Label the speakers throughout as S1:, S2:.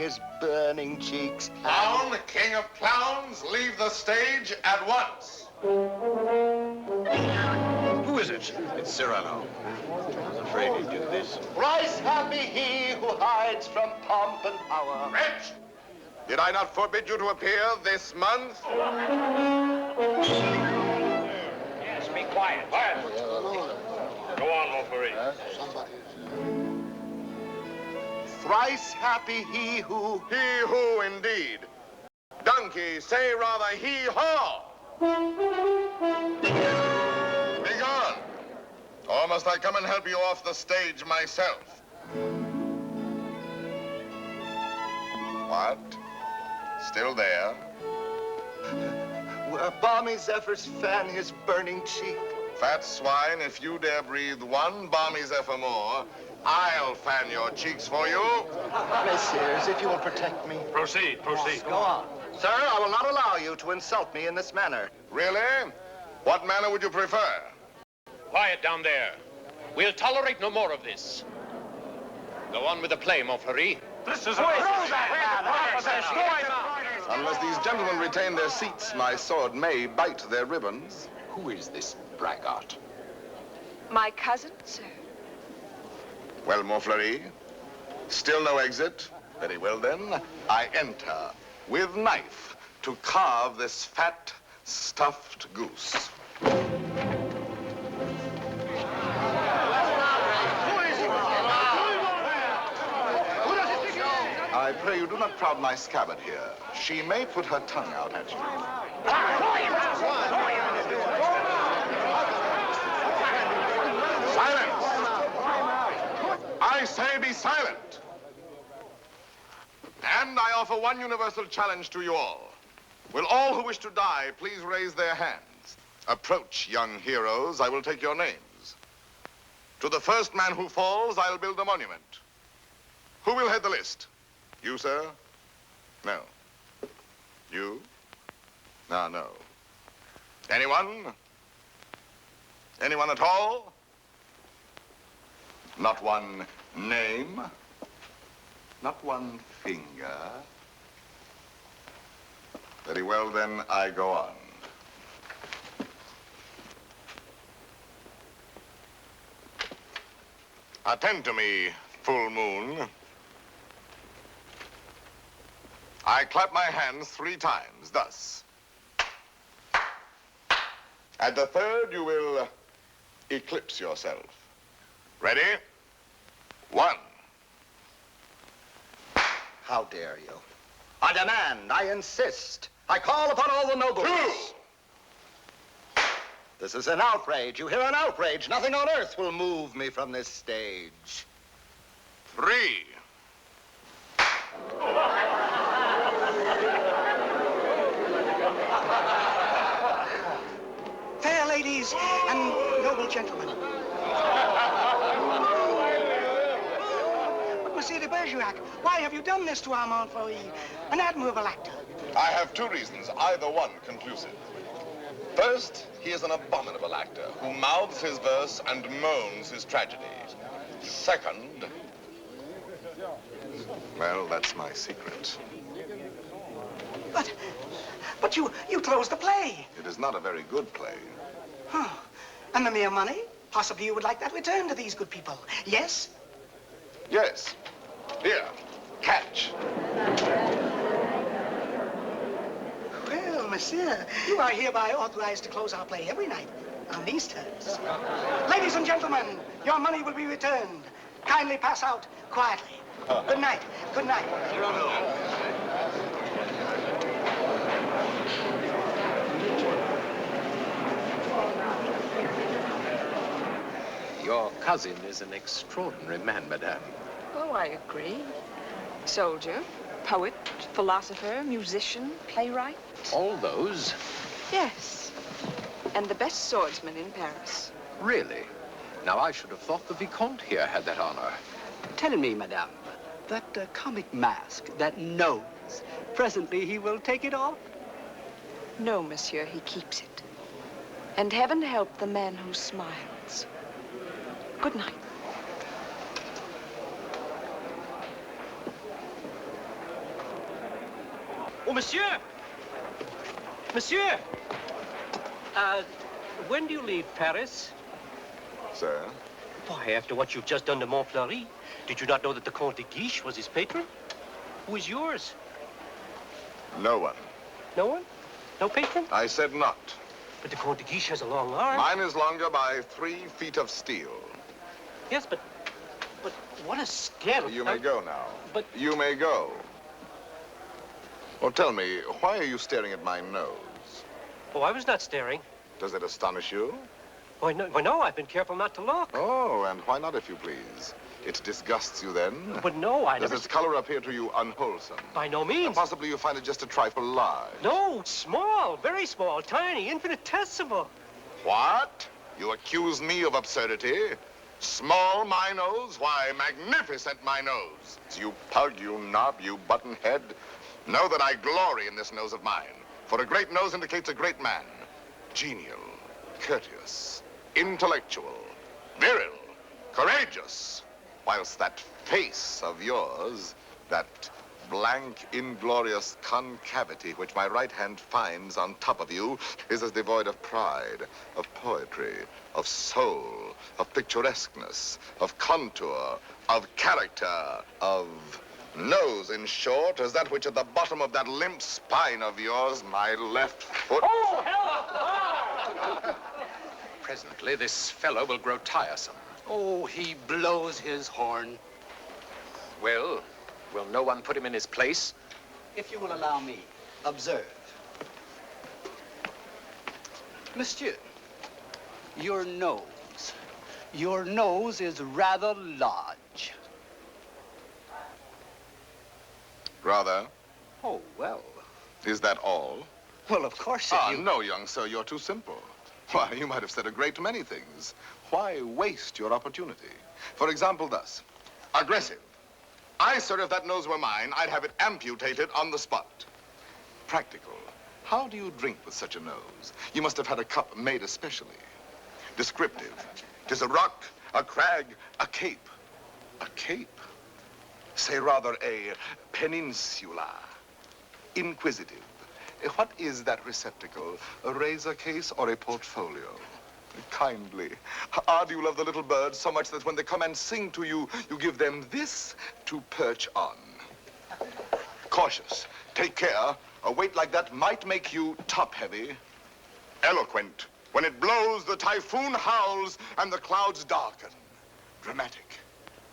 S1: his burning cheeks.
S2: Clown, king of clowns, leave the stage at once.
S3: Who is it?
S4: It's Cyrano. I was afraid he'd do this.
S1: Thrice happy he who hides from pomp and power.
S2: Wretch! Did I not forbid you to appear this month?
S3: Yes, be quiet. Quiet. Go on, Montfleury.
S1: Thrice happy he who...
S2: He who, indeed. Donkey, say rather hee-haw. Be gone. Or must I come and help you off the stage myself? What? Still there?
S1: Where balmy zephyrs fan his burning cheek.
S2: Fat swine, if you dare breathe one balmy zephyr more, I'll fan your cheeks for you.
S1: Messieurs, if you will protect me.
S3: Proceed, proceed.
S1: Go on. Sir, I will not allow you to insult me in this manner.
S2: Really? What manner would you prefer?
S3: Quiet down there. We'll tolerate no more of this. Go on with the play, Montfleury. This is
S2: Unless these gentlemen retain their seats, my sword may bite their ribbons.
S4: Who is this braggart?
S5: My cousin, sir.
S2: Well, Montfleury, still no exit? Very well, then. I enter with knife to carve this fat, stuffed goose. I pray you do not crowd my scabbard here. She may put her tongue out at you. Silence! I say be silent. And I offer one universal challenge to you all. Will all who wish to die please raise their hands? Approach, young heroes. I will take your names. To the first man who falls, I'll build a monument. Who will head the list? You, sir? No. You? No, no. Anyone? Anyone at all? Not one name? Not one finger? Very well, then, I go on. Attend to me, full moon. I clap my hands 3 times, thus. At the third, you will eclipse yourself. Ready? 1.
S1: How dare you? I demand, I insist. I call upon all the nobles.
S2: 2.
S1: This is an outrage. You hear, an outrage. Nothing on earth will move me from this stage.
S2: 3.
S6: Fair ladies and noble gentlemen. But, Monsieur de Bergerac, why have you done this to our Montfleury, an admirable actor?
S2: I have 2 reasons, either one conclusive. First, he is an abominable actor who mouths his verse and moans his tragedy. Second, well, that's my secret.
S6: But you closed the play.
S2: It is not a very good play.
S6: Huh. And the mere money? Possibly you would like that returned to these good people. Yes?
S2: Yes. Here, catch.
S6: Well, monsieur, you are hereby authorized to close our play every night on these terms. Ladies and gentlemen, your money will be returned. Kindly pass out quietly. Good night. Good night.
S4: Your cousin is an extraordinary man, madame.
S5: Oh, I agree. Soldier, poet, philosopher, musician, playwright.
S4: All those?
S5: Yes. And the best swordsman in Paris.
S4: Really? Now, I should have thought the Vicomte here had that honor.
S7: Tell me, madame, that comic mask, that nose, presently he will take it off?
S5: No, monsieur, he keeps it. And heaven help the man who smiles. Good night.
S8: Oh, monsieur! Monsieur! When do you leave Paris?
S2: Sir?
S8: Why, after what you've just done to Montfleury, did you not know that the Comte de Guiche was his patron? Who is yours?
S2: No one.
S8: No one? No patron?
S2: I said not.
S8: But the Comte de Guiche has a long arm.
S2: Mine is longer by 3 feet of steel.
S8: Yes, but what a scandal.
S2: You may go now.
S8: But...
S2: You may go. Well, tell me, why are you staring at my nose?
S8: Oh, I was not staring.
S2: Does it astonish you?
S8: Why, no, I've been careful not to look.
S2: Oh, and why not, if you please? It disgusts you then?
S8: But no, I
S2: Does
S8: never...
S2: its color appear to you unwholesome?
S8: By no means.
S2: And possibly you find it just a trifle large.
S8: No, small, very small, tiny, infinitesimal.
S2: What? You accuse me of absurdity? Small, my nose? Why, magnificent, my nose. You pug, you knob, you buttonhead. Know that I glory in this nose of mine. For a great nose indicates a great man. Genial, courteous, intellectual, viril, courageous. Whilst that face of yours, that blank, inglorious concavity which my right hand finds on top of you, is as devoid of pride, of poetry, of soul, of picturesqueness, of contour, of character, of nose, in short, as that which at the bottom of that limp spine of yours, my left foot...
S8: Oh, help!
S4: Presently, this fellow will grow tiresome.
S7: Oh, he blows his horn.
S4: Well, will no one put him in his place?
S7: If you will allow me, observe. Monsieur, your nose. Your nose is rather large.
S2: Rather?
S7: Oh, well.
S2: Is that all?
S7: Well, of course, if you...
S2: No, young sir, you're too simple. Why, you might have said a great many things. Why waste your opportunity? For example, thus. Aggressive. Sir, if that nose were mine, I'd have it amputated on the spot. Practical. How do you drink with such a nose? You must have had a cup made especially. Descriptive. 'Tis a rock, a crag, a cape. A cape? Say rather a peninsula. Inquisitive. What is that receptacle? A razor case or a portfolio? Kindly. Do you love the little birds so much that when they come and sing to you, you give them this to perch on? Cautious. Take care. A weight like that might make you top-heavy. Eloquent. When it blows, the typhoon howls and the clouds darken. Dramatic.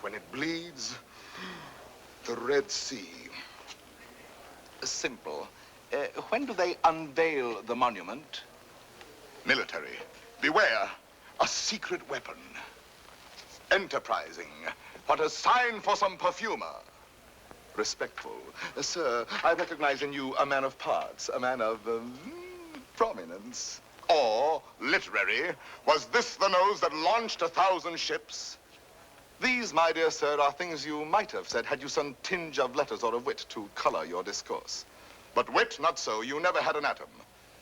S2: When it bleeds, the Red Sea. Simple. When do they unveil the monument? Military. Beware, a secret weapon. Enterprising. What a sign for some perfumer. Respectful. Sir, I recognize in you a man of parts, a man of prominence. Or, literary, was this the nose that launched 1,000 ships? These, my dear sir, are things you might have said had you some tinge of letters or of wit to color your discourse. But wit, not so. You never had an atom.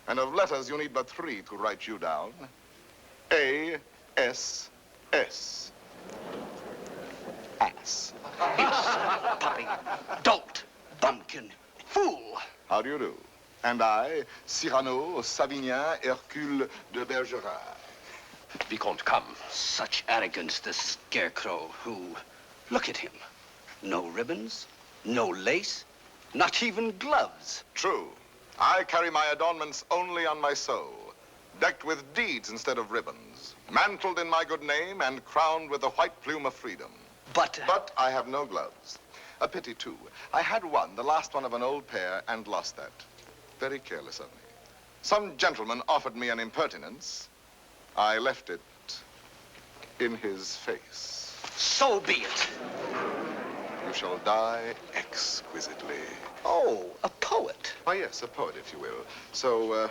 S2: And of letters, you need but 3 to write you down. A-S-S. Ass.
S7: Puppy, dolt, bumpkin, fool.
S2: How do you do? And I, Cyrano, Savinien, Hercule de Bergerac.
S4: Vicomte, come.
S7: Such arrogance, the scarecrow who... Look at him. No ribbons, no lace, not even gloves.
S2: True. I carry my adornments only on my soul, decked with deeds instead of ribbons, mantled in my good name and crowned with the white plume of freedom.
S7: But
S2: I have no gloves. A pity, too. I had one, the last one of an old pair, and lost that. Very careless of me. Some gentleman offered me an impertinence. I left it in his face.
S7: So be it.
S2: You shall die exquisitely.
S7: Oh, a poet.
S2: Why, yes, a poet, if you will. So,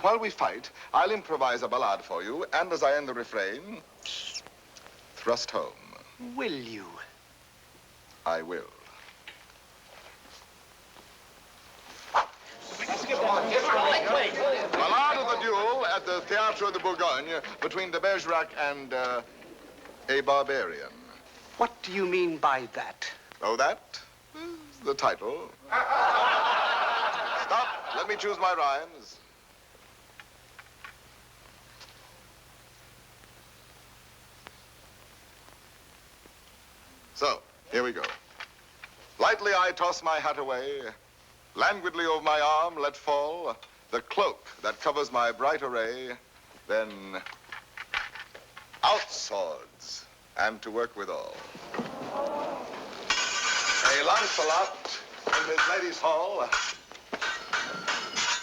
S2: while we fight, I'll improvise a ballade for you, and as I end the refrain, thrust home.
S7: Will you?
S2: I will. Ballade of the duel at the Théâtre de Bourgogne between de Bergerac and a barbarian.
S7: What do you mean by that?
S2: Oh, that is the title. let me choose my rhymes. So, here we go. Lightly I toss my hat away, languidly over my arm let fall the cloak that covers my bright array, then out swords, and to work withal. A Lancelot in his lady's hall,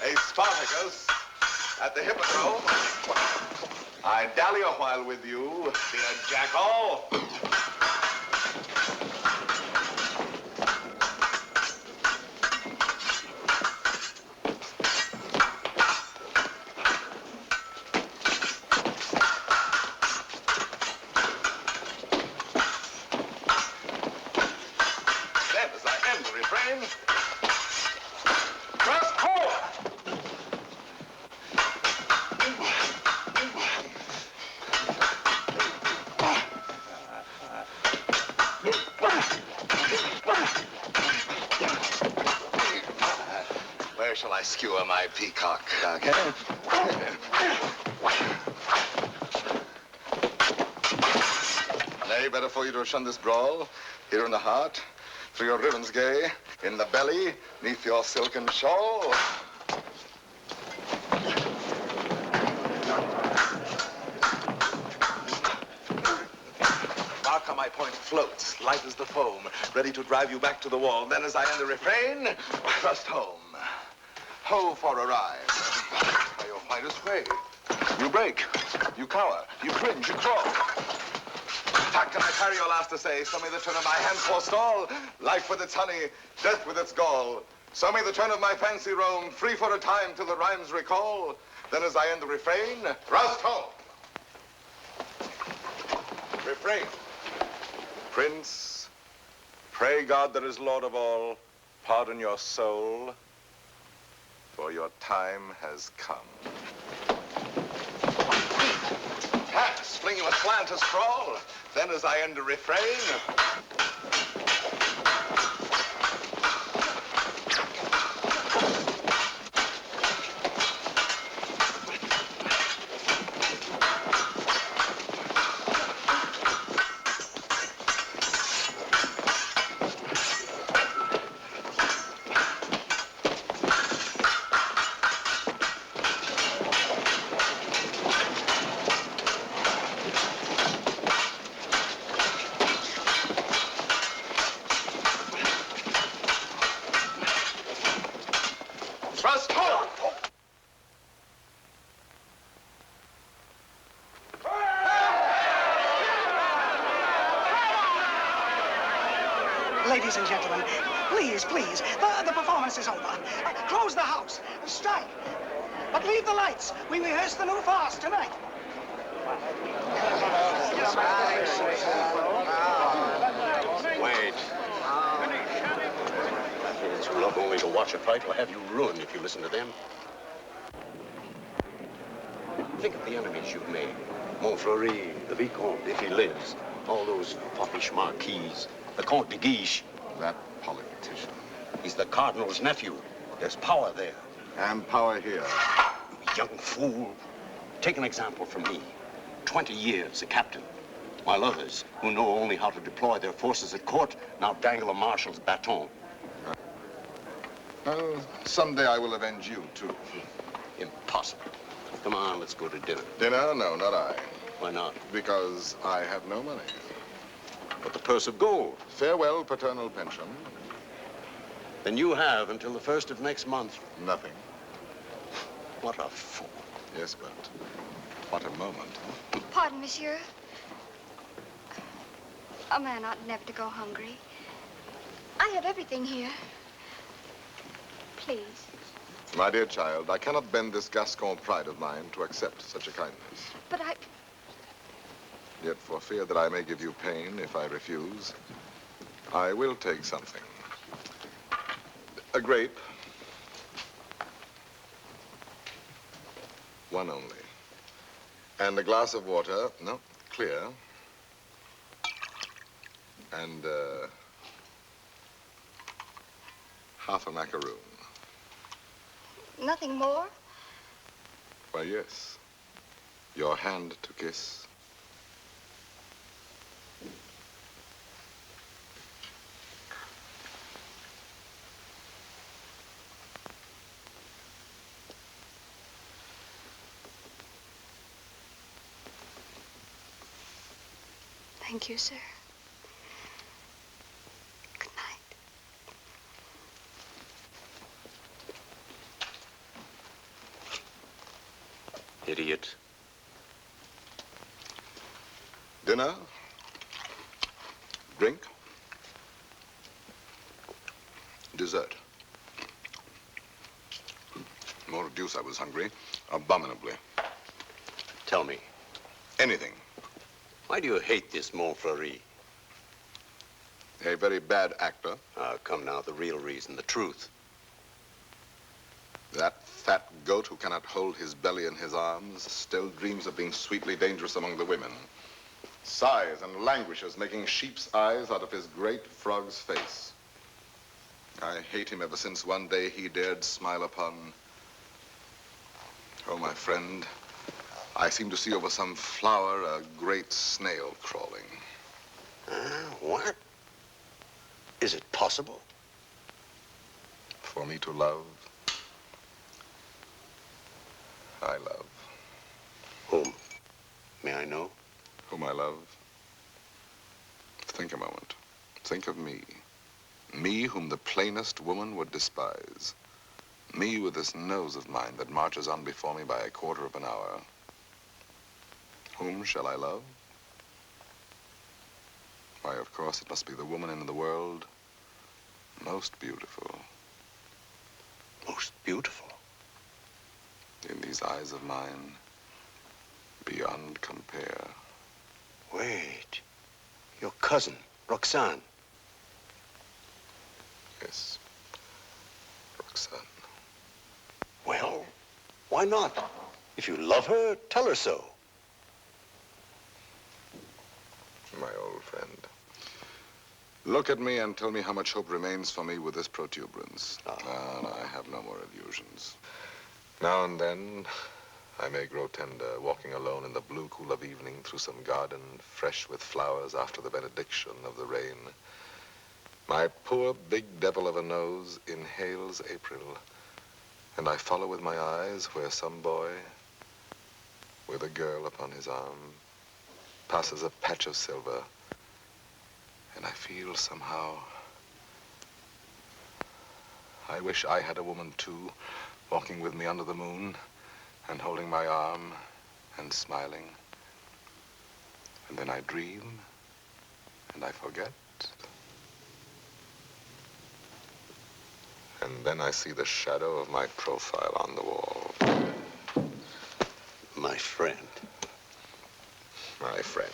S2: a Spartacus at the hippodrome. I dally a while with you, dear jackal. Where shall I skewer my peacock? Okay. Nay, better for you to shun this brawl. Here in the heart, through your ribbons gay, in the belly, neath your silken shawl. Mark how my point floats, light as the foam, ready to drive you back to the wall. Then as I end the refrain, thrust home. Ho for a ride. By your finest way. You break, you cower, you cringe, you crawl. How can I carry your last essay? Show me the turn of my hand forestall. Life with its honey, death with its gall. Show me the turn of my fancy roam, free for a time till the rhymes recall. Then as I end the refrain, thrust home. Refrain. Prince, pray God that is Lord of all, pardon your soul, for your time has come. Pass, fling you aslant a scroll, then as I end the refrain, thrust home.
S6: Ladies and gentlemen, please, please, the performance is over. Close the house, strike. But leave the lights. We rehearse the new farce tonight.
S8: Wait. It's not only to watch a fight, will have you ruined if you listen to them. Think of the enemies you've made. Montfleury, the Vicomte, if he lives. All those foppish marquises. The Comte de Guiche.
S2: That politician.
S8: He's the Cardinal's nephew. There's power there.
S2: And power here.
S8: You young fool. Take an example from me. 20 years a captain. While others, who know only how to deploy their forces at court, now dangle a marshal's baton.
S2: Well, someday I will avenge you, too.
S8: Impossible. Come on, let's go to dinner.
S2: Dinner? No, not I.
S8: Why not?
S2: Because I have no money.
S8: But the purse of gold.
S2: Farewell, paternal pension.
S8: Then you have until the 1st of next month.
S2: Nothing.
S8: What a fool.
S2: Yes, but what a moment.
S9: Pardon, monsieur. A man ought never to go hungry. I have everything here. Please.
S2: My dear child, I cannot bend this Gascon pride of mine to accept such a kindness.
S9: But I...
S2: Yet for fear that I may give you pain if I refuse, I will take something. A grape. One only. And a glass of water, no, clear. And half a macaroon.
S9: Nothing more?
S2: Why, yes. Your hand to kiss.
S9: Thank you, sir. Good night.
S8: Idiot.
S2: Dinner? Drink? Dessert? More deuce, I was hungry. Abominably.
S8: Tell me,
S2: Anything.
S8: why do you hate this Montfleury?
S2: A very bad actor.
S8: Come now, the real reason, the truth.
S2: That fat goat who cannot hold his belly in his arms still dreams of being sweetly dangerous among the women. Sighs and languishes, making sheep's eyes out of his great frog's face. I hate him ever since one day he dared smile upon... Oh, my friend, I seem to see over some flower a great snail crawling.
S8: What? Is it possible?
S2: For me to love, I love.
S8: Whom? May I know?
S2: Whom I love? Think a moment. Think of me. Me whom the plainest woman would despise. Me with this nose of mine that marches on before me by a quarter of an hour. Whom shall I love? Why, of course, it must be the woman in the world most beautiful.
S8: Most beautiful?
S2: In these eyes of mine, beyond compare.
S8: Wait. Your cousin, Roxanne.
S2: Yes, Roxanne.
S8: Well, why not? If you love her, tell her so.
S2: My old friend. Look at me and tell me how much hope remains for me with this protuberance. And I have no more illusions. Now and then, I may grow tender, walking alone in the blue cool of evening through some garden, fresh with flowers after the benediction of the rain. My poor big devil of a nose inhales April, and I follow with my eyes where some boy, with a girl upon his arm, passes a patch of silver, and I feel somehow, I wish I had a woman too, walking with me under the moon, and holding my arm, and smiling. And then I dream, and I forget. And then I see the shadow of my profile on the wall.
S8: My friend.
S2: My friend.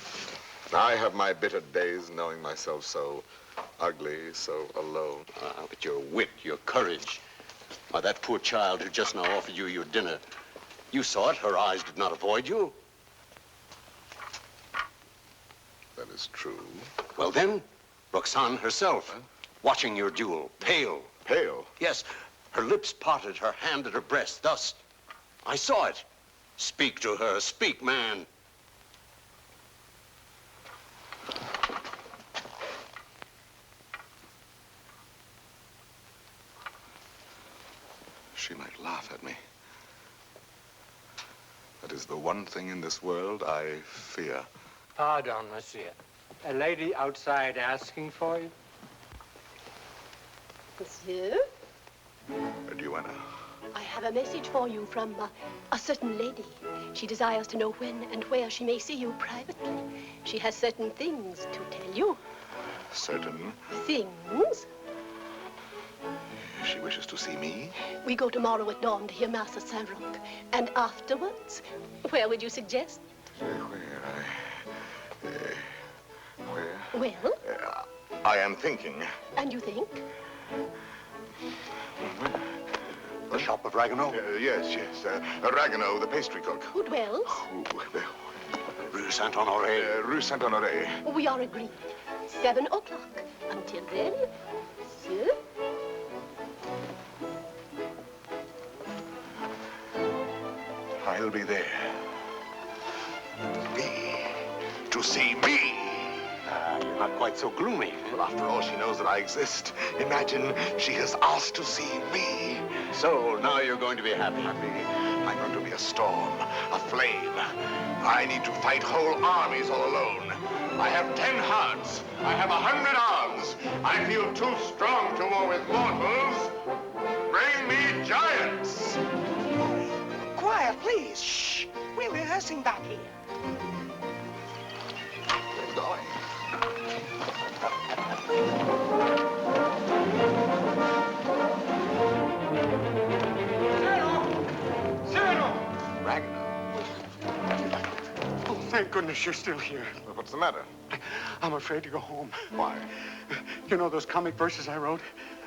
S2: I have my bitter days knowing myself so ugly, so alone.
S8: But your wit, your courage. Why, that poor child who just now offered you your dinner, you saw it. Her eyes did not avoid you.
S2: That is true.
S8: Well then, Roxanne herself, watching your duel, pale.
S2: Pale?
S8: Yes, her lips parted, her hand at her breast, thus. I saw it. Speak to her, speak, man.
S2: She might laugh at me. That is the one thing in this world I fear.
S10: Pardon, monsieur. A lady outside asking for you?
S11: Monsieur,
S2: A duenna.
S11: I have a message for you from a certain lady. She desires to know when and where she may see you privately. She has certain things to tell you.
S2: Certain.
S11: Things?
S2: She wishes to see me?
S11: We go tomorrow at dawn to hear Mass at Saint Roch. And afterwards, where would you suggest?
S2: Where?
S11: Well?
S2: I am thinking.
S11: And you think?
S8: The shop of Ragueneau?
S2: Yes. Ragueneau, the pastry cook.
S11: Who dwells?
S8: Rue Saint-Honoré.
S2: Rue Saint-Honoré.
S11: We are agreed. 7 o'clock. Until then, monsieur.
S2: I'll be there. Me. To see me.
S8: You're not quite so gloomy.
S2: Well, after all, she knows that I exist. Imagine she has asked to see me.
S8: So now you're going to be happy.
S2: I'm going to be a storm, a flame. I need to fight whole armies all alone. I have 10 hearts. I have 100 arms. I feel too strong to war with mortals. Bring me giants.
S6: Quiet, please. Shh. We're rehearsing back here.
S2: We're going.
S10: Cyrano!
S2: Ragnar.
S10: Oh, thank goodness you're still here.
S2: Well, what's the matter?
S10: I'm afraid to go home.
S2: Why?
S10: You know those comic verses I wrote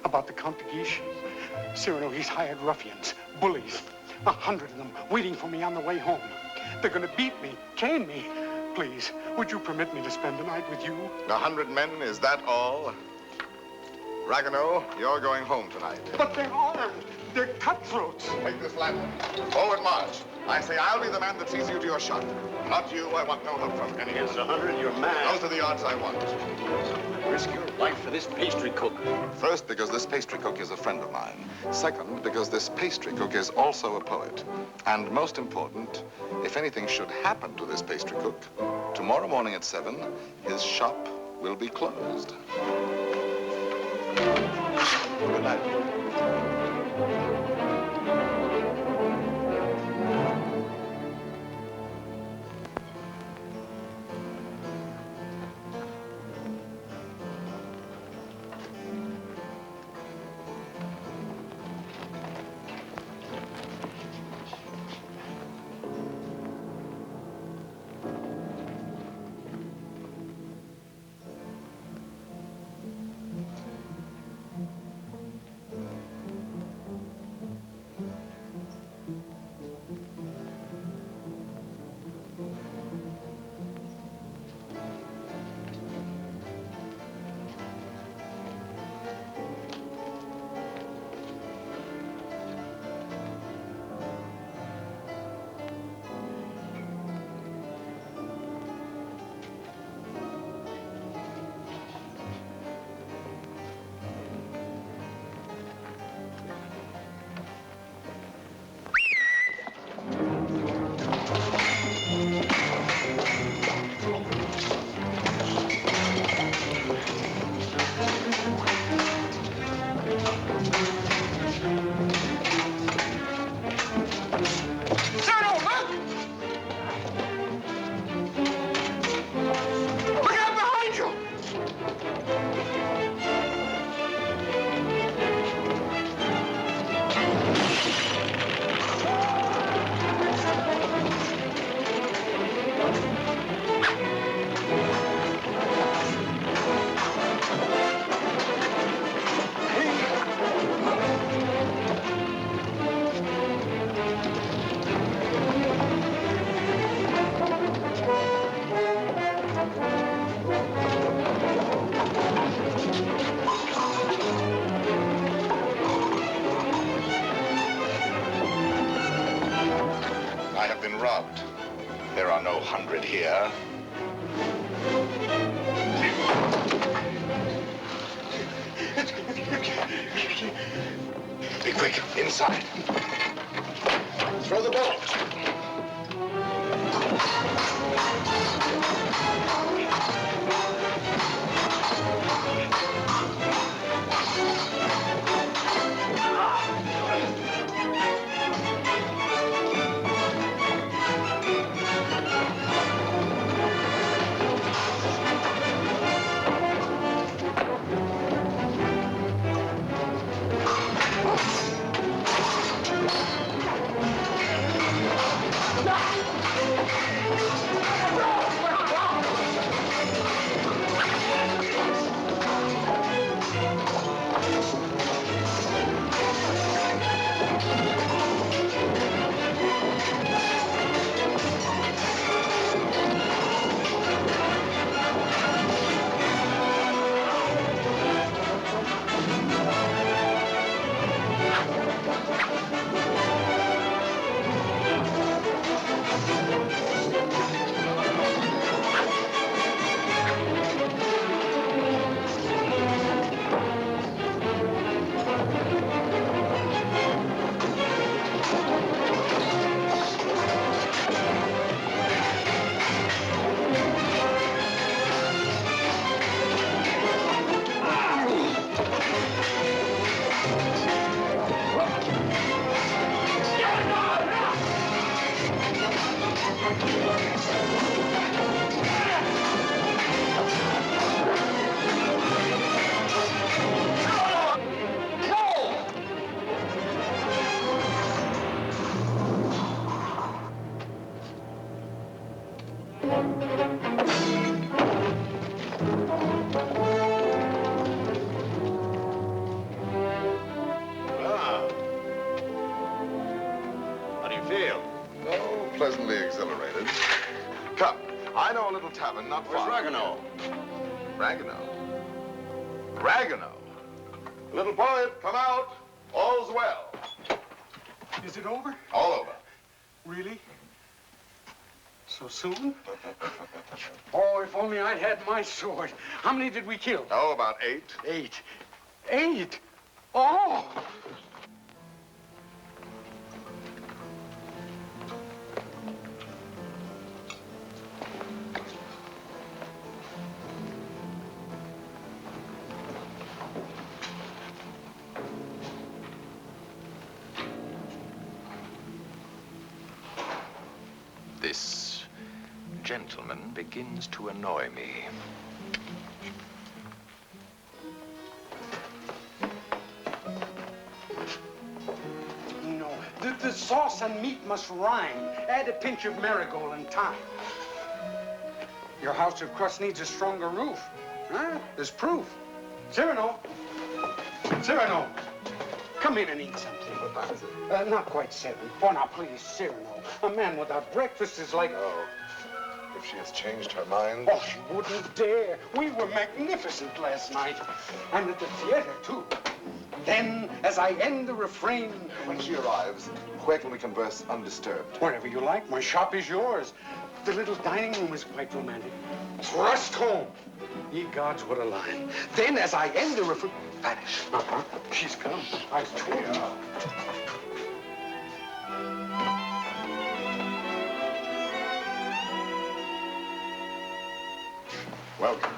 S10: about the Count de Guiche? Cyrano, he's hired ruffians, bullies, 100 of them waiting for me on the way home. They're going to beat me, chain me. Please, would you permit me to spend the night with you?
S2: 100 men, is that all? Ragnar, you're going home tonight.
S10: But they're armed. They're cutthroats.
S2: Take this lantern. Forward march. I say I'll be the man that sees you to your shot. Not you. I want no help from anyone.
S8: Against 100, you're mad.
S2: Those are the odds I want.
S8: Risk your life for this pastry cook.
S2: First, because this pastry cook is a friend of mine. Second, because this pastry cook is also a poet. And most important, if anything should happen to this pastry cook, tomorrow morning at 7, his shop will be closed. Good night. I have been robbed. There are no 100 here. Be quick, inside. Throw the bolt.
S3: How do you feel?
S2: Oh, pleasantly exhilarated. Come, I know a little tavern not far.
S8: Where's Ragueneau?
S2: Ragueneau? Ragueneau? Little poet, come out. All's well.
S10: Is it over?
S2: All over.
S10: Really? So soon? Oh, if only I'd had my sword. How many did we kill?
S2: Oh, about 8.
S10: 8. 8? Oh!
S4: This gentleman begins to annoy me.
S10: No, the sauce and meat must rhyme. Add a pinch of marigold and thyme. Your house of crust needs a stronger roof. Huh? There's proof. Cyrano! Cyrano! Come in and eat something. Not quite 7. Oh, now, please, Cyrano. A man without breakfast is like...
S2: Oh, if she has changed her mind.
S10: Oh, she wouldn't dare. We were magnificent last night. And at the theater, too. Then, as I end the refrain...
S2: When she arrives, where can we converse undisturbed?
S10: Wherever you like. My shop is yours. The little dining room is quite romantic. Thrust home. Ye gods, what a line. Then, as I end the refrain... Vanish. Uh-huh. She's come. I've told you.
S2: Welcome.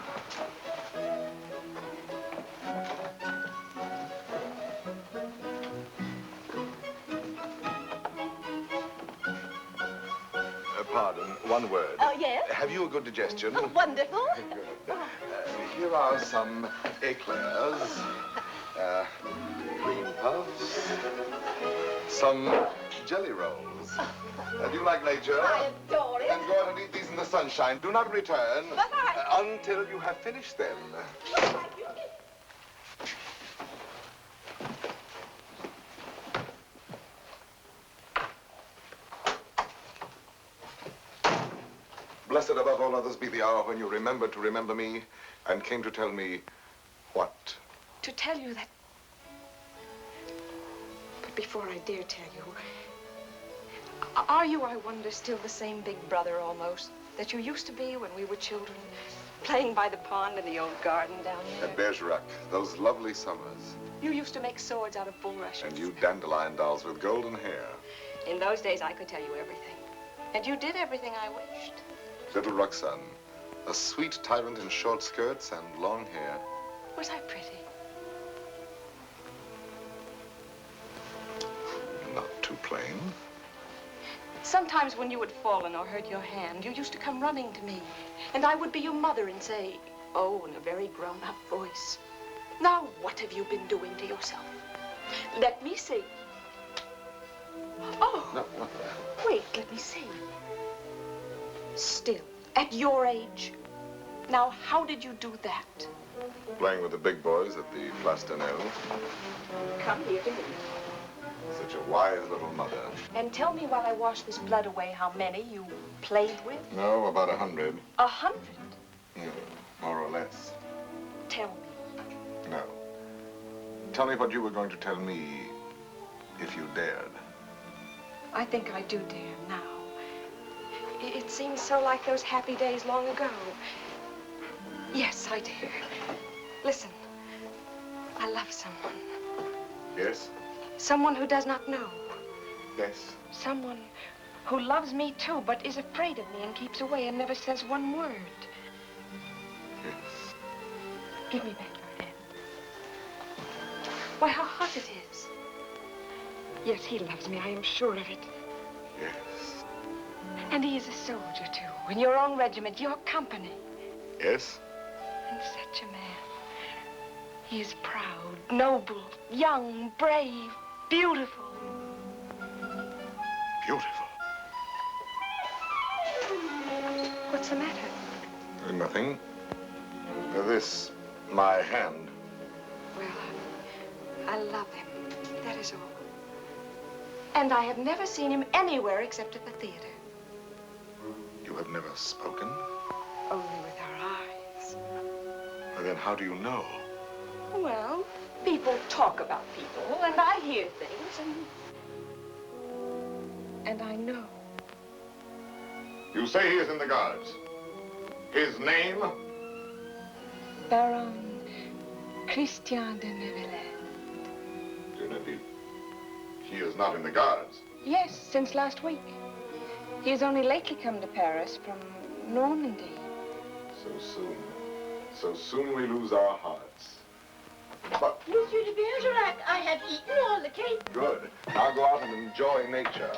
S2: Pardon, one word.
S11: Oh, yes?
S2: Have you a good digestion?
S11: Oh, wonderful.
S2: Good. Here are some eclairs, cream puffs, some jelly rolls. Do you like nature?
S11: I adore it.
S2: Then go out and eat these in the sunshine. Do not return until you have finished them. Blessed above all others be the hour when you remembered to remember me and came to tell me what?
S5: To tell you that... But before I dare tell you, are you, I wonder, still the same big brother almost that you used to be when we were children, playing by the pond in the old garden down there?
S2: At Bergerac, those lovely summers.
S5: You used to make swords out of bulrushes.
S2: And you dandelion dolls with golden hair.
S5: In those days, I could tell you everything. And you did everything I wished.
S2: Little Roxanne, a sweet tyrant in short skirts and long hair.
S5: Was I pretty?
S2: Not too plain.
S5: Sometimes when you had fallen or hurt your hand, you used to come running to me. And I would be your mother and say, oh, in a very grown-up voice, now what have you been doing to yourself? Let me see. Oh,
S2: No, not that.
S5: wait, let me see. Still, at your age. Now, how did you do that?
S2: Playing with the big boys at the Place d'Anel.
S5: Come here to me.
S2: Such a wise little mother.
S5: And tell me while I wash this blood away how many you played with.
S2: No, about 100.
S5: 100?
S2: More or less.
S5: Tell me.
S2: No. Tell me what you were going to tell me if you dared.
S5: I think I do dare now. It seems so like those happy days long ago. Yes, I dare. Listen, I love someone.
S2: Yes?
S5: Someone who does not know.
S2: Yes.
S5: Someone who loves me too, but is afraid of me and keeps away and never says one word.
S2: Yes.
S5: Give me back your hand. Why, how hot it is. Yes, he loves me, I am sure of it.
S2: Yes.
S5: And he is a soldier, too, in your own regiment, your company.
S2: Yes?
S5: And such a man. He is proud, noble, young, brave, beautiful.
S2: Beautiful.
S5: What's the matter?
S2: Nothing. This, my hand.
S5: Well, I love him. That is all. And I have never seen him anywhere except at the theater.
S2: You have never spoken?
S5: Only with our eyes.
S2: Well, then how do you know?
S5: Well, people talk about people, and I hear things, and I know.
S2: You say he is in the Guards. His name?
S5: Baron Christian de Neuvillette.
S2: De Neuvillette. He is not in the Guards.
S5: Yes, since last week. He has only lately come to Paris from Normandy.
S2: So soon. So soon we lose our hearts. But
S11: Monsieur de Bergerac, I have eaten all the cake.
S2: good. Now go out and enjoy nature.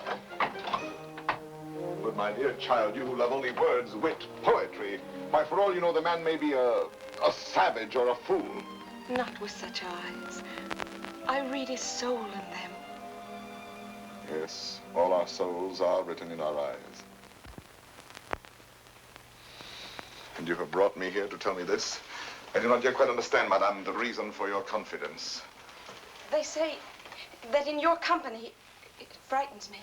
S2: But my dear child, you who love only words, wit, poetry, why, for all you know, the man may be a savage or a fool.
S5: Not with such eyes. I read his soul in them.
S2: Yes, all our souls are written in our eyes. And you have brought me here to tell me this? I do not yet quite understand, madame, the reason for your confidence.
S5: They say that in your company, it frightens me.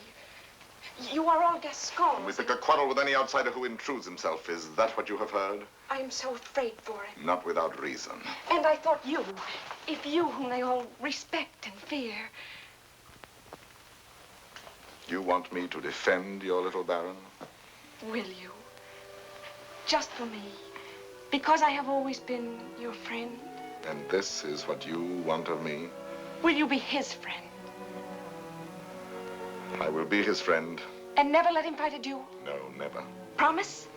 S5: You are all Gascons.
S2: We pick a quarrel with any outsider who intrudes himself. Is that what you have heard?
S5: I am so afraid for him.
S2: Not without reason.
S5: And I thought you, if you whom they all respect and fear.
S2: You want me to defend your little baron?
S5: Will you? Just for me. Because I have always been your friend.
S2: And this is what you want of me?
S5: Will you be his friend?
S2: I will be his friend.
S5: And never let him fight a duel?
S2: No, never.
S5: Promise?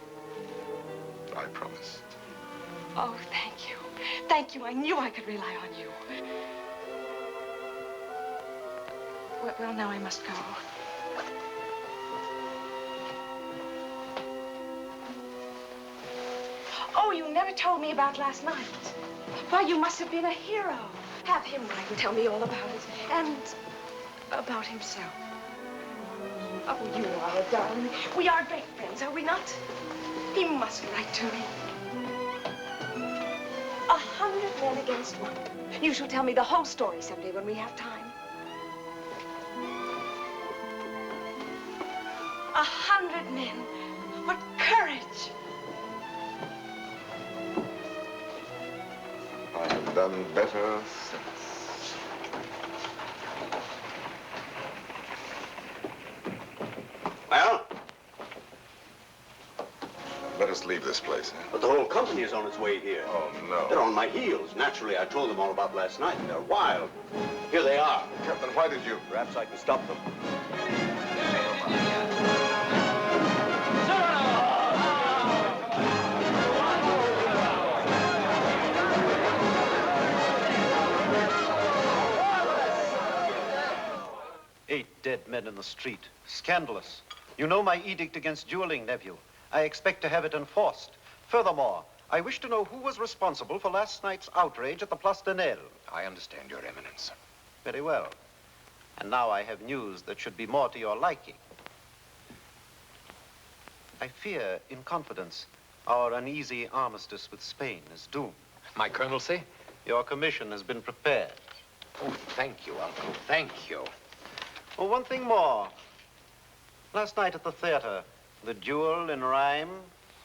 S2: I promise.
S5: Oh, thank you. Thank you. I knew I could rely on you. Well, now I must go. Oh, you never told me about last night. Why, you must have been a hero. Have him write and tell me all about it. And about himself. Oh, you are a darling. We are great friends, are we not? He must write to me. 100 men against one. You shall tell me the whole story someday when we have time. 100 men. What courage!
S2: I have done better since.
S8: Well?
S2: Let us leave this place.
S8: But the whole company is on its way here.
S2: Oh, no.
S8: They're on my heels. Naturally, I told them all about last night. They're wild. Here they are.
S2: Captain, why did you?
S8: Perhaps I can stop them.
S12: Dead men in the street. Scandalous. You know my edict against dueling, nephew. I expect to have it enforced. Furthermore, I wish to know who was responsible for last night's outrage at the Place de Nesle.
S3: I understand, Your Eminence.
S12: Very well. And now I have news that should be more to your liking. I fear, in confidence, our uneasy armistice with Spain is doomed.
S3: My colonelcy?
S12: Your commission has been prepared.
S3: Oh, thank you, Uncle. Thank you.
S12: Oh, one thing more. Last night at the theater, the duel in rhyme,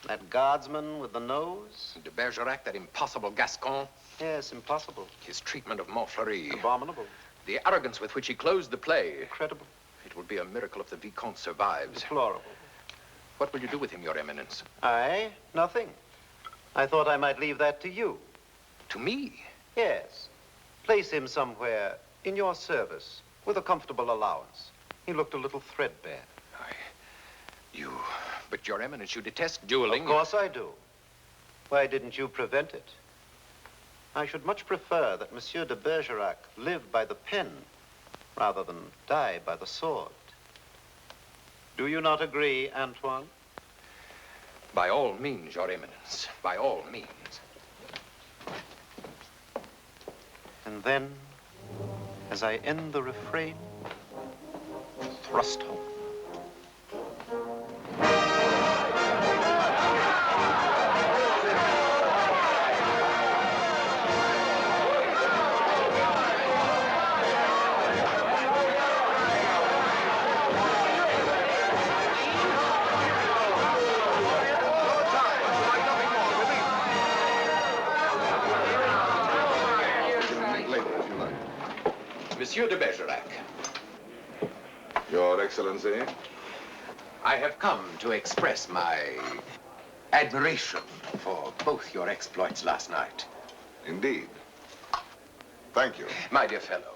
S12: that guardsman with the nose.
S3: De Bergerac, that impossible Gascon.
S12: Yes, impossible.
S3: His treatment of Montfleury.
S12: Abominable.
S3: The arrogance with which he closed the play.
S12: Incredible.
S3: It will be a miracle if the Vicomte survives.
S12: Deplorable.
S3: What will you do with him, Your Eminence?
S12: I? Nothing. I thought I might leave that to you.
S3: To me?
S12: Yes. Place him somewhere in your service with a comfortable allowance. He looked a little threadbare.
S3: But Your Eminence, you detest dueling.
S12: Of course I do. Why didn't you prevent it? I should much prefer that Monsieur de Bergerac live by the pen rather than die by the sword. Do you not agree, Antoine?
S3: By all means, Your Eminence. By all means.
S12: And then, as I end the refrain, thrust home.
S4: Monsieur de Bergerac.
S2: Your Excellency.
S4: I have come to express my admiration for both your exploits last night.
S2: Indeed. Thank you.
S4: My dear fellow,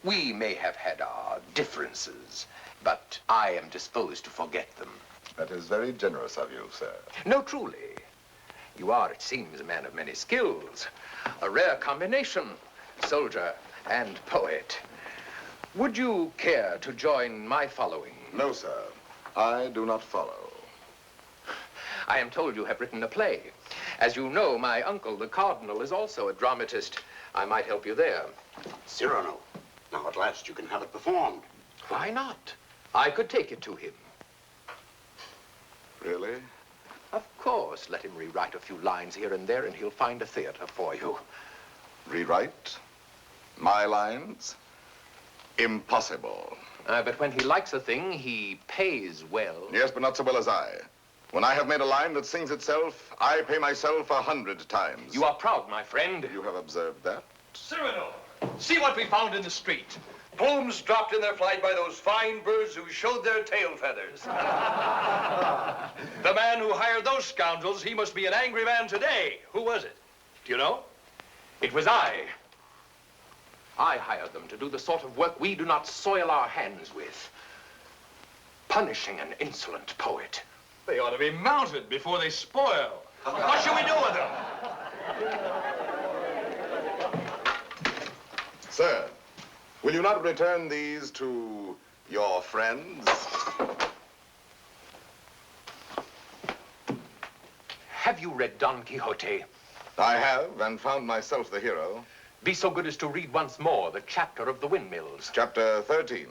S4: we may have had our differences, but I am disposed to forget them.
S2: That is very generous of you, sir.
S4: No, truly. You are, it seems, a man of many skills. A rare combination, soldier and poet. Would you care to join my following?
S2: No, sir. I do not follow.
S4: I am told you have written a play. As you know, my uncle, the Cardinal, is also a dramatist. I might help you there.
S8: Cyrano, now at last you can have it performed.
S4: Why not? I could take it to him.
S2: Really?
S4: Of course. Let him rewrite a few lines here and there, and he'll find a theater for you.
S2: Rewrite? My lines? Impossible.
S4: But when he likes a thing, he pays well.
S2: Yes, but not so well as I. When I have made a line that sings itself, I pay myself 100 times.
S3: You are proud, my friend.
S2: You have observed that?
S3: Cyrano, see what we found in the street. Plumes dropped in their flight by those fine birds who showed their tail feathers. The man who hired those scoundrels, he must be an angry man today. Who was it? Do you know? It was I.
S4: I hired them to do the sort of work we do not soil our hands with. Punishing an insolent poet.
S3: They ought to be mounted before they spoil. What shall we do with them?
S2: Sir, will you not return these to your friends?
S4: Have you read Don Quixote?
S2: I have, and found myself the hero.
S4: Be so good as to read once more the chapter of the windmills.
S2: Chapter 13.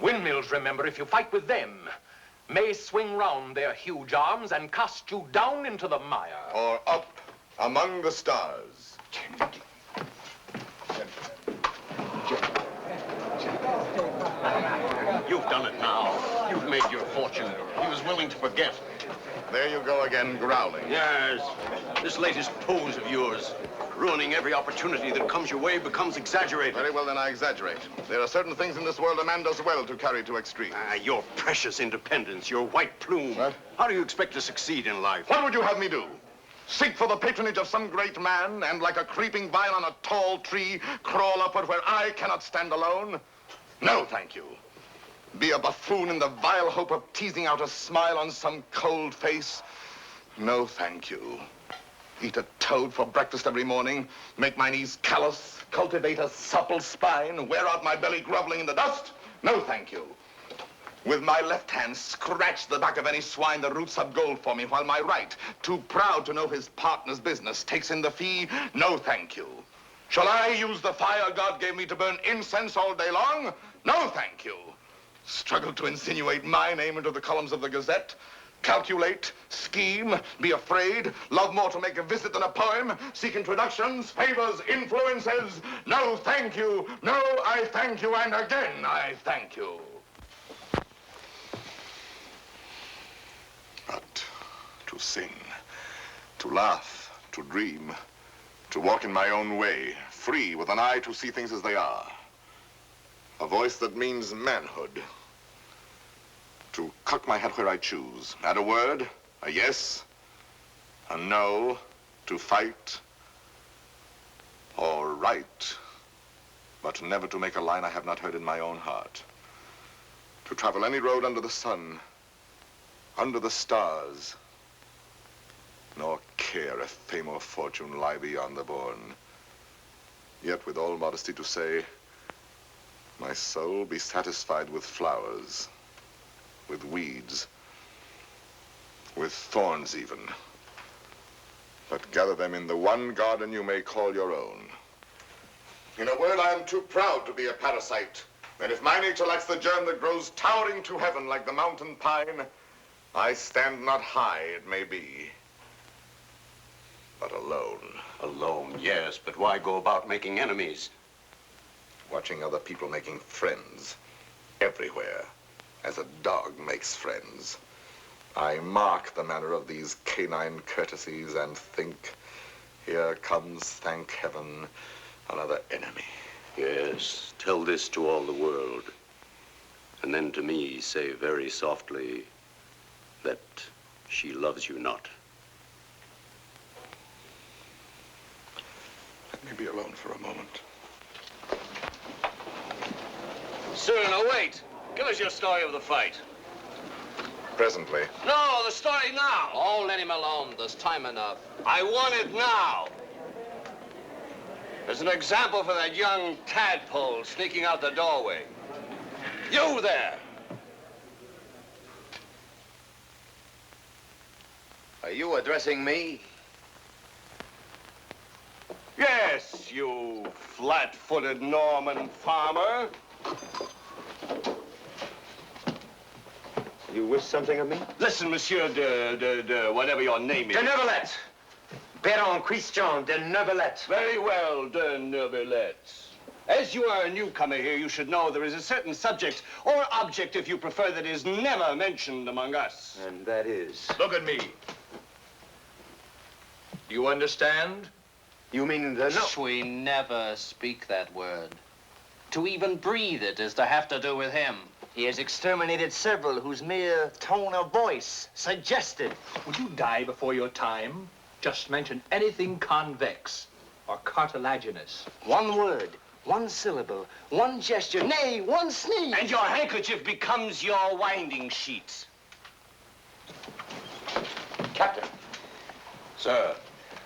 S4: Windmills, remember, if you fight with them, may swing round their huge arms and cast you down into the mire.
S2: Or up among the stars.
S8: You've done it now. You've made your fortune. He was willing to forget.
S2: There you go again, growling.
S8: Yes. This latest pose of yours, ruining every opportunity that comes your way, becomes exaggerated.
S2: Very well, then I exaggerate. There are certain things in this world a man does well to carry to extremes.
S8: Your precious independence, your white plume.
S2: What?
S8: How do you expect to succeed in life?
S2: What would you have me do? Seek for the patronage of some great man and, like a creeping vine on a tall tree, crawl upward where I cannot stand alone? No, thank you. Be a buffoon in the vile hope of teasing out a smile on some cold face? No, thank you. Eat a toad for breakfast every morning, make my knees callous, cultivate a supple spine, wear out my belly groveling in the dust? No, thank you. With my left hand, scratch the back of any swine that roots up gold for me, while my right, too proud to know his partner's business, takes in the fee? No, thank you. Shall I use the fire God gave me to burn incense all day long? No, thank you. Struggle to insinuate my name into the columns of the Gazette? Calculate, scheme, be afraid, love more to make a visit than a poem, seek introductions, favors, influences? No, thank you. No, I thank you, and again, I thank you. But to sing, to laugh, to dream, to walk in my own way, free, with an eye to see things as they are. A voice that means manhood. To cock my head where I choose. Add a word, a yes, a no, to fight or write, but never to make a line I have not heard in my own heart. To travel any road under the sun, under the stars, nor care if fame or fortune lie beyond the bourne. Yet with all modesty to say, my soul be satisfied with flowers, with weeds, with thorns even, but gather them in the one garden you may call your own. In a word, I am too proud to be a parasite, and if my nature lacks the germ that grows towering to heaven like the mountain pine, I stand not high, it may be, but alone.
S8: Alone, yes, but why go about making enemies?
S2: Watching other people making friends everywhere, as a dog makes friends. I mark the manner of these canine courtesies and think, here comes, thank heaven, another enemy.
S8: Yes, tell this to all the world. And then to me say very softly that she loves you not.
S2: Let me be alone for a moment.
S3: Cyrano, wait. Give us your story of the fight.
S2: Presently.
S3: No, the story now.
S4: Oh, let him alone. There's time enough.
S3: I want it now. As an example for that young tadpole sneaking out the doorway. You there.
S4: Are you addressing me?
S3: Yes, you flat-footed Norman farmer.
S12: You wish something of me?
S3: Listen, Monsieur de whatever your name is.
S12: De Neuvillette. Baron Christian de Neuvillette.
S3: Very well, de Neuvillette. As you are a newcomer here, you should know there is a certain subject, or object, if you prefer, that is never mentioned among us.
S12: And that is?
S3: Look at me. You understand?
S12: You mean the no?
S7: We never speak that word. To even breathe it is to have to do with him.
S13: He has exterminated several whose mere tone of voice suggested.
S14: Would you die before your time? Just mention anything convex or cartilaginous.
S13: One word, one syllable, one gesture, nay, one sneeze.
S3: And your handkerchief becomes your winding sheet.
S12: Captain.
S3: Sir.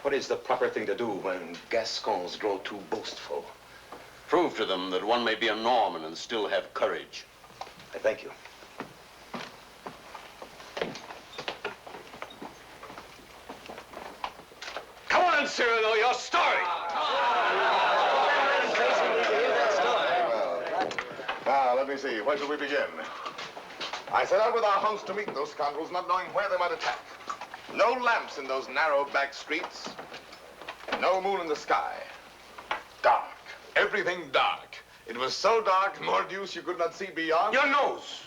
S12: What is the proper thing to do when Gascons grow too boastful?
S8: Prove to them that one may be a Norman and still have courage.
S12: I thank you.
S3: Come on, Cyrano, your story.
S2: Now, let me see. Where shall we begin? I set out with our host to meet those scoundrels, not knowing where they might attack. No lamps in those narrow back streets. No moon in the sky. Dark. Everything dark. It was so dark, mordius, you could not see beyond.
S3: Your nose.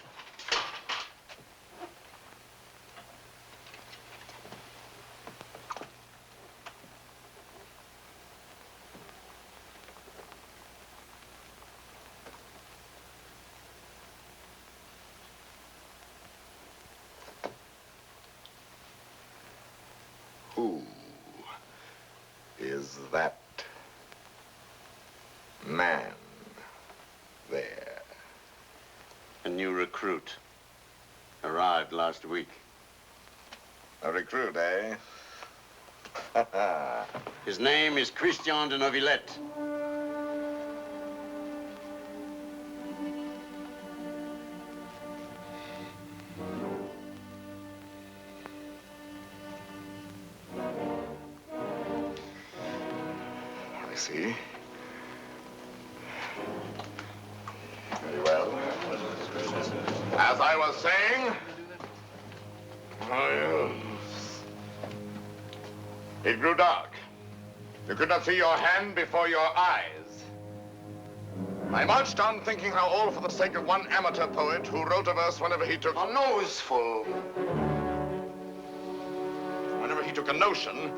S2: Who is that man there?
S8: A new recruit. Arrived last week.
S2: A recruit, eh?
S8: His name is Christian de Neuvillette.
S2: I see. Very well. As I was saying, it grew dark. You could not see your hand before your eyes. I marched on thinking how all for the sake of one amateur poet who wrote a verse whenever he took a noseful. Whenever he took a notion,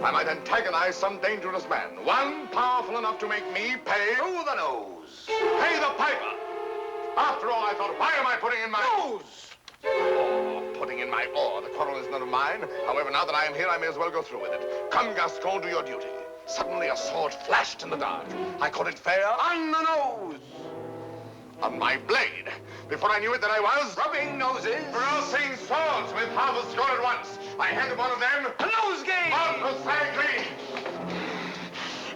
S2: I might antagonize some dangerous man. One powerful enough to make me pay through the nose. Pay the piper. After all, I thought, why am I putting in my nose? Oh, putting in my oar. The quarrel is none of mine. However, now that I am here, I may as well go through with it. Come, Gascon, do your duty. Suddenly, a sword flashed in the dark. I caught it fair on the nose. On my blade. Before I knew it, that I was rubbing noses. Crossing swords with half a score at once. I handed one of them a nosegay. Precisely.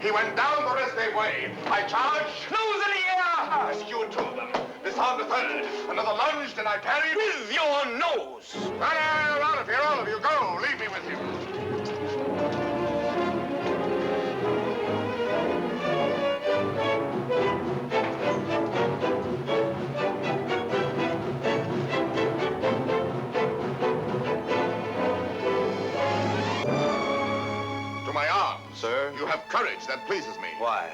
S2: He went down the restive way. I charged. Nose in the air. Rescued two of them. Disarmed a third. Another lunged, and I parried with your nose. Out of here, all of you. Go. Leave me with you. To my arms. Sir? You have courage. That pleases me.
S12: Why?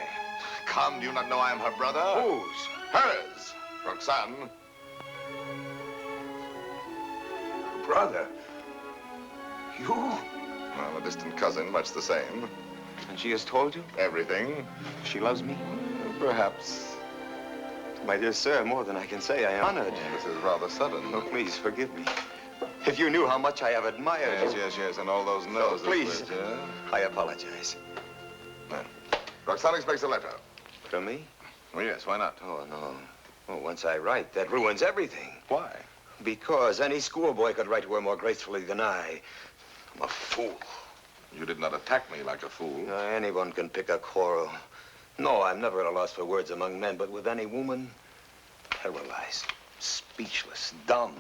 S2: Come, do you not know I am her brother?
S12: Whose?
S2: Hers. Roxanne.
S12: Brother. You?
S2: Well, a distant cousin, much the same.
S12: And she has told you?
S2: Everything.
S12: She loves me?
S2: Perhaps.
S15: My dear sir, more than I can say, I am honored.
S2: This is rather sudden.
S15: Oh, please, forgive me. If you knew how much I have admired you.
S2: Yes, and all those noses.
S15: Please, I apologize.
S2: Roxanne expects a letter.
S15: From me?
S2: Oh, yes, why not?
S15: Oh, no. Oh, once I write, that ruins everything.
S2: Why?
S15: Because any schoolboy could write to her more gracefully than I. I'm a fool.
S2: You did not attack me like a fool.
S15: Anyone can pick a quarrel. No, I'm never at a loss for words among men, but with any woman, paralyzed, speechless, dumb.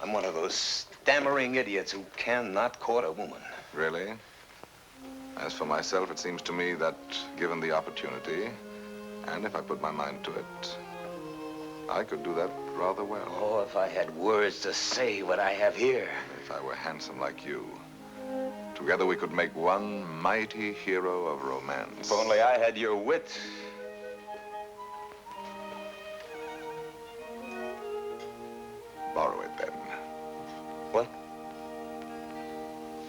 S15: I'm one of those stammering idiots who cannot court a woman.
S2: Really? As for myself, it seems to me that, given the opportunity, and if I put my mind to it, I could do that rather well.
S15: Oh, if I had words to say what I have here.
S2: If I were handsome like you, together we could make one mighty hero of romance.
S15: If only I had your wit.
S2: Borrow it, then.
S15: What?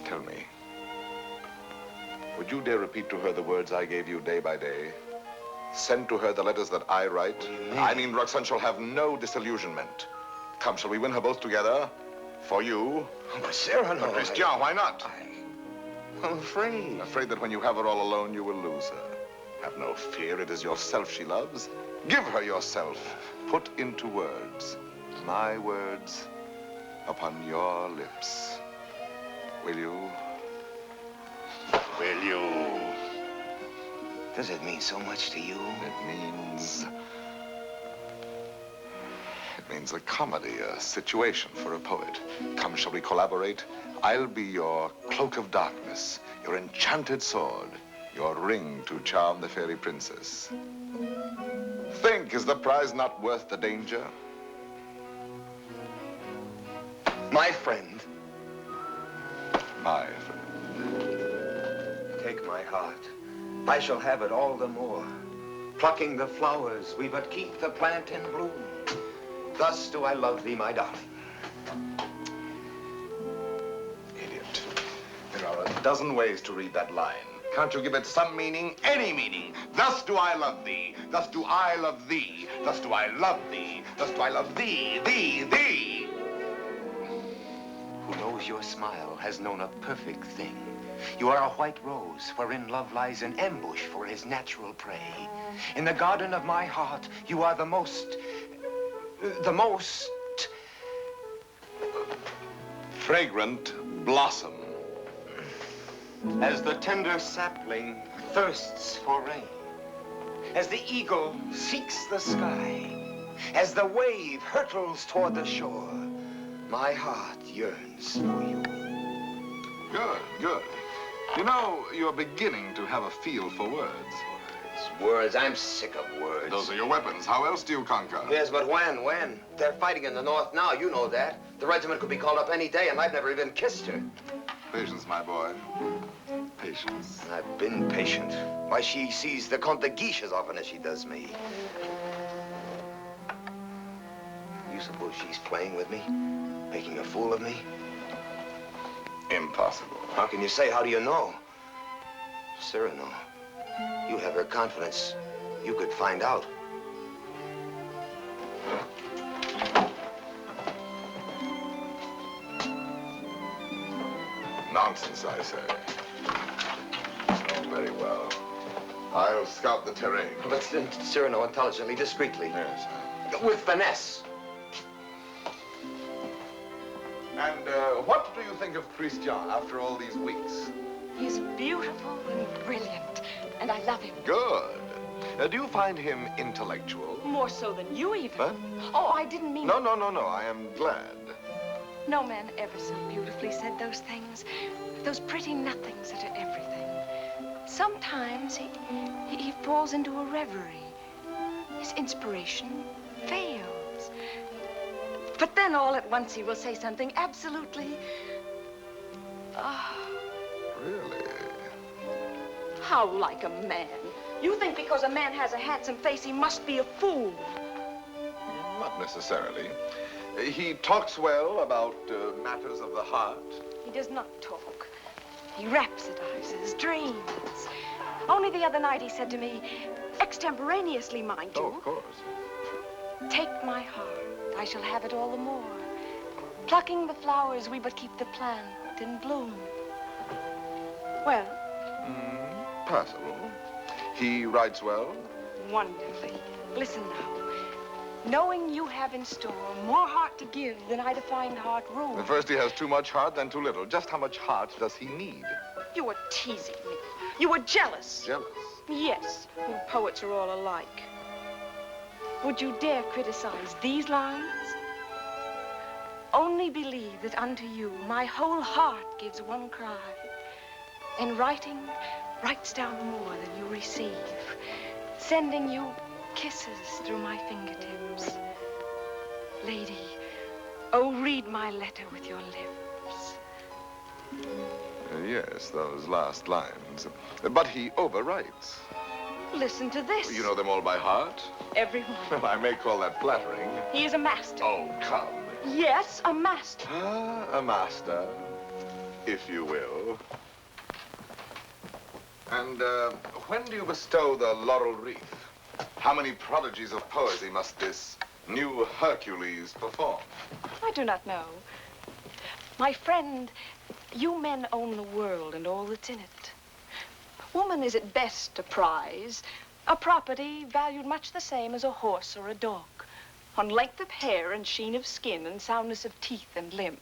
S2: Tell me, would you dare repeat to her the words I gave you day by day? Send to her the letters that I write? I mean, Roxanne shall have no disillusionment. Come, shall we win her both together? For you?
S15: Oh, but Cyrano,
S2: But Christian, why not?
S15: I'm afraid.
S2: Afraid that when you have her all alone, you will lose her. Have no fear, it is yourself she loves. Give her yourself. Put into words, my words, upon your lips. Will you? Will you?
S15: Does it mean so much to you?
S2: It means a comedy, a situation for a poet. Come, shall we collaborate? I'll be your cloak of darkness, your enchanted sword, your ring to charm the fairy princess. Think, is the prize not worth the danger?
S15: My friend.
S2: My friend.
S15: Take my heart. I shall have it all the more. Plucking the flowers, we but keep the plant in bloom. Thus do I love thee, my darling.
S2: Idiot. There are a dozen ways to read that line. Can't you give it some meaning? Any meaning. Thus do I love thee. Thus do I love thee. Thus do I love thee. Thus do I love thee, thee.
S15: Who knows your smile has known a perfect thing. You are a white rose wherein love lies in ambush for his natural prey. In the garden of my heart, you are the most
S2: fragrant blossom.
S15: As the tender sapling thirsts for rain, as the eagle seeks the sky, as the wave hurtles toward the shore, my heart yearns for you.
S2: Good, good. You know, you're beginning to have a feel for words.
S15: Words. I'm sick of words.
S2: Those are your weapons. How else do you conquer?
S15: Yes, but when? When? They're fighting in the north now. You know that. The regiment could be called up any day, and I've never even kissed her.
S2: Patience, my boy. Patience.
S15: I've been patient. Why, she sees the Comte de Guiche as often as she does me. You suppose she's playing with me? Making a fool of me?
S2: Impossible.
S15: How can you say? How do you know? Cyrano, you have her confidence. You could find out.
S2: Nonsense, I say. Oh, very well. I'll scout the terrain.
S15: But Cyrano, intelligently, discreetly.
S2: Yes.
S15: With finesse.
S2: And what do you think of Christian after all these weeks?
S5: He's beautiful and brilliant, and I love him.
S2: Good. Do you find him intellectual?
S5: More so than you, even.
S2: Huh?
S5: Oh, I didn't mean...
S2: No. I am glad.
S5: No man ever so beautifully said those things. Those pretty nothings that are everything. Sometimes he falls into a reverie. His inspiration fails. But then all at once he will say something absolutely...
S2: Really?
S5: How like a man. You think because a man has a handsome face, he must be a fool.
S2: Not necessarily. He talks well about matters of the heart.
S5: He does not talk. He rhapsodizes, dreams. Only the other night he said to me, Extemporaneously, mind you.
S2: Oh, of course.
S5: Take my heart, I shall have it all the more. Plucking the flowers, we but keep the plant in bloom. Well?
S2: Passable. He writes well?
S5: Wonderfully. Listen now. Knowing you have in store more heart to give than I to find heart room.
S2: At first he has too much heart, then too little. Just how much heart does he need?
S5: You were teasing me. You were jealous.
S2: Jealous?
S5: Yes. You poets are all alike. Would you dare criticize these lines? Only believe that unto you my whole heart gives one cry. And writing writes down more than you receive, sending you kisses through my fingertips. Lady, oh, read my letter with your lips.
S2: Yes, those last lines. But he overwrites.
S5: Listen to this.
S2: You know them all by heart?
S5: Everyone.
S2: Well, I may call that flattering.
S5: He is a master.
S2: Oh, come.
S5: Yes, a master.
S2: Ah, a master, if you will. And when do you bestow the laurel wreath? How many prodigies of poesy must this new Hercules perform?
S5: I do not know. My friend, you men own the world and all that's in it. Woman is at best a prize, a property valued much the same as a horse or a dog, on length of hair and sheen of skin and soundness of teeth and limb.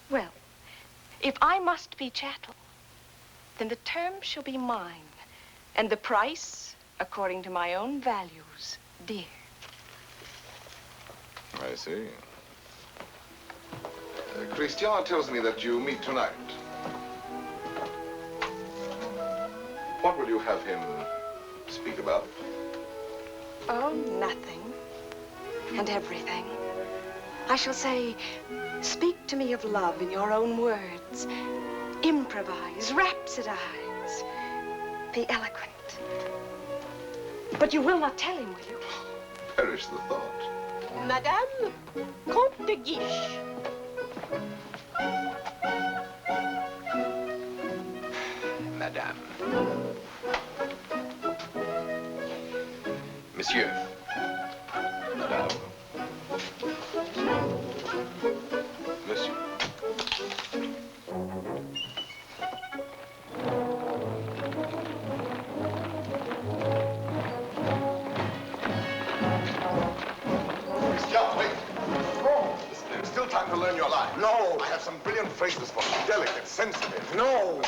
S5: Well, if I must be chattel, then the term shall be mine, and the price, according to my own values, dear.
S2: I see. Christian tells me that you meet tonight. What will you have him speak about?
S5: Oh, nothing. And everything. I shall say, speak to me of love in your own words. Improvise, rhapsodize. Be eloquent. But you will not tell him, will you?
S2: Perish the thought.
S11: Madame, Comte de Guiche.
S4: Madame. Monsieur.
S2: Madame. Monsieur. Christian, wait.
S15: No.
S2: There's still time to learn your line.
S15: No.
S2: I have some brilliant phrases for you. Delicate, sensitive.
S15: No.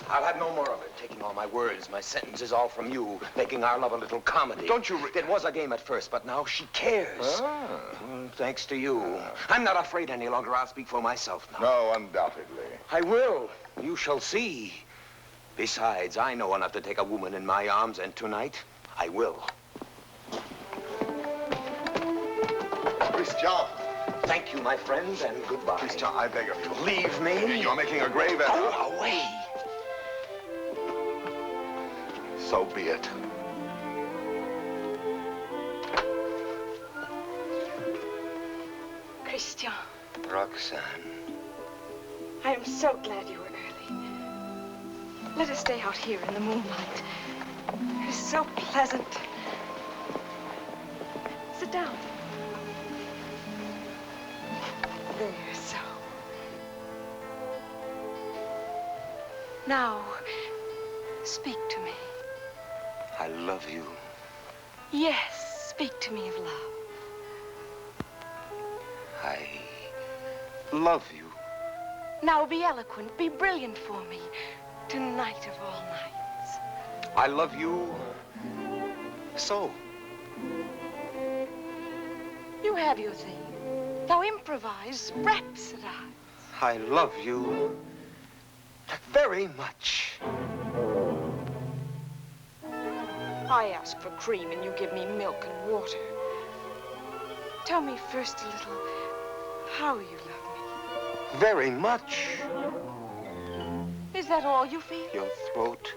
S15: I'll have no more of it. Taking all my words, my sentences, all from you, making our love a little comedy.
S2: Don't you...
S15: It was a game at first, but now she cares. Thanks to you. I'm not afraid any longer. I'll speak for myself now.
S2: No, undoubtedly.
S15: I will. You shall see. Besides, I know enough to take a woman in my arms, and tonight, I will.
S2: Christian.
S15: Thank you, my friend, and goodbye.
S2: Christian, I beg of you.
S15: Leave me.
S2: You're making a grave error.
S15: Go away.
S2: So be it.
S5: Christian.
S15: Roxanne.
S5: I am so glad you were early. Let us stay out here in the moonlight. It is so pleasant. Sit down. There, so. Now, speak to me.
S15: I love you.
S5: Yes, speak to me of love.
S15: I love you.
S5: Now be eloquent, be brilliant for me. Tonight of all nights.
S15: I love you so.
S5: You have your thing. Now improvise, rhapsodize.
S15: I love you very much.
S5: I ask for cream and you give me milk and water. Tell me first a little how you love me.
S15: Very much.
S5: Is that all you feel?
S15: Your throat.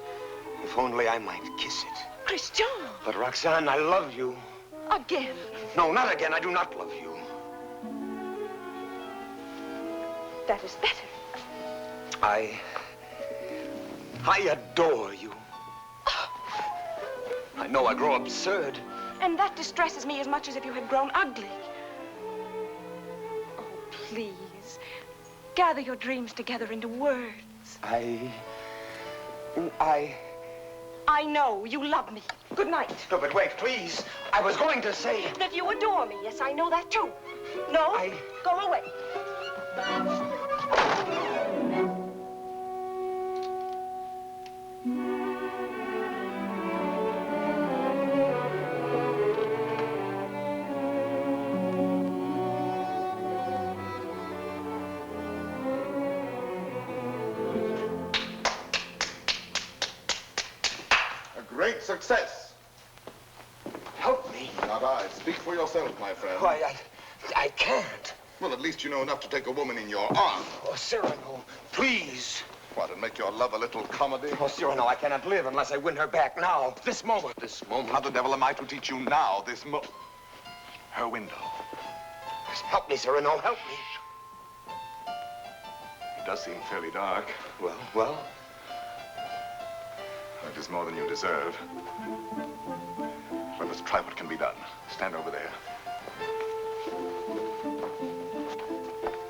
S15: If only I might kiss it.
S5: Christian!
S15: But Roxanne, I love you.
S5: Again.
S15: No, not again. I do not love you.
S5: That is better.
S15: I adore you. I know I grow absurd.
S5: And that distresses me as much as if you had grown ugly. Oh, please, gather your dreams together into words.
S15: I
S5: know you love me. Good night.
S15: No, but wait, please. I was going to say...
S5: That you adore me. Yes, I know that too. No, go away.
S2: Great success.
S15: Help me.
S2: Not I. Speak for yourself, my friend.
S15: Why, I can't.
S2: Well, at least you know enough to take a woman in your arms.
S15: Oh, Cyrano, please.
S2: What, and make your love a little comedy?
S15: Oh, Cyrano, I cannot live unless I win her back now. This moment. This moment.
S2: How the devil am I to teach you now, this her window?
S15: Help me, Cyrano, help me.
S2: It does seem fairly dark.
S15: Well?
S2: It is more than you deserve. Let us try what can be done. Stand over there.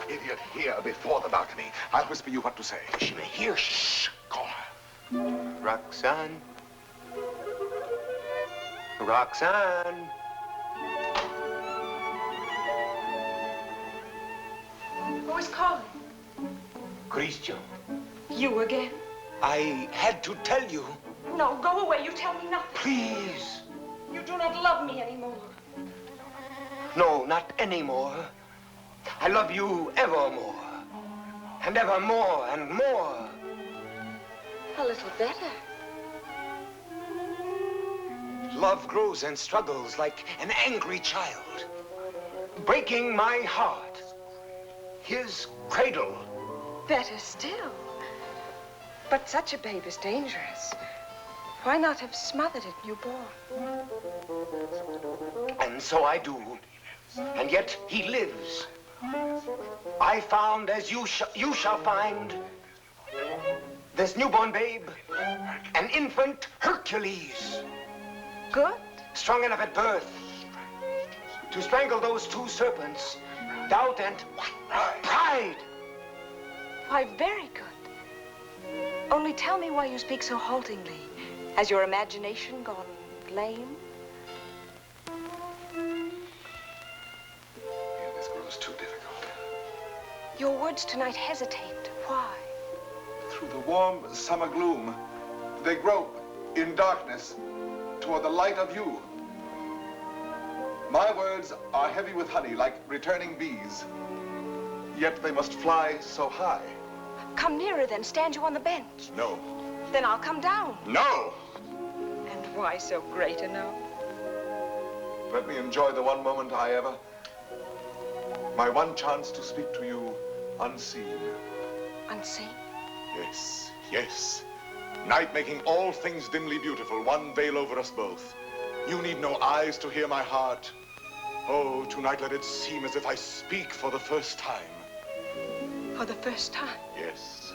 S2: Idiot, here before the balcony. I'll whisper you what to say.
S15: She may hear.
S2: Shh. Call her.
S12: Roxanne. Roxanne.
S5: Who is calling?
S15: Christian.
S5: You again?
S15: I had to tell you.
S5: No, go away. You tell me nothing.
S15: Please.
S5: You do not love me anymore.
S15: No, not anymore. I love you evermore. And evermore and more.
S5: A little better.
S15: Love grows and struggles like an angry child, breaking my heart. His cradle.
S5: Better still. But such a babe is dangerous. Why not have smothered it newborn?
S15: And so I do. And yet he lives. I found, as you shall find, this newborn babe, an infant Hercules.
S5: Good.
S15: Strong enough at birth to strangle those two serpents, doubt and pride.
S5: Why, very good. Only tell me why you speak so haltingly. Has your imagination gone lame?
S2: This grows too difficult.
S5: Your words tonight hesitate. Why?
S2: Through the warm summer gloom, they grope in darkness toward the light of you. My words are heavy with honey, like returning bees. Yet they must fly so high.
S5: Come nearer then. Stand you on the bench.
S2: No.
S5: Then I'll come down.
S2: No!
S5: And why so great a no?
S2: Let me enjoy the one moment I ever... My one chance to speak to you unseen.
S5: Unseen?
S2: Yes, yes. Night making all things dimly beautiful, one veil over us both. You need no eyes to hear my heart. Oh, tonight let it seem as if I speak for the first time.
S5: For the first time?
S2: Yes.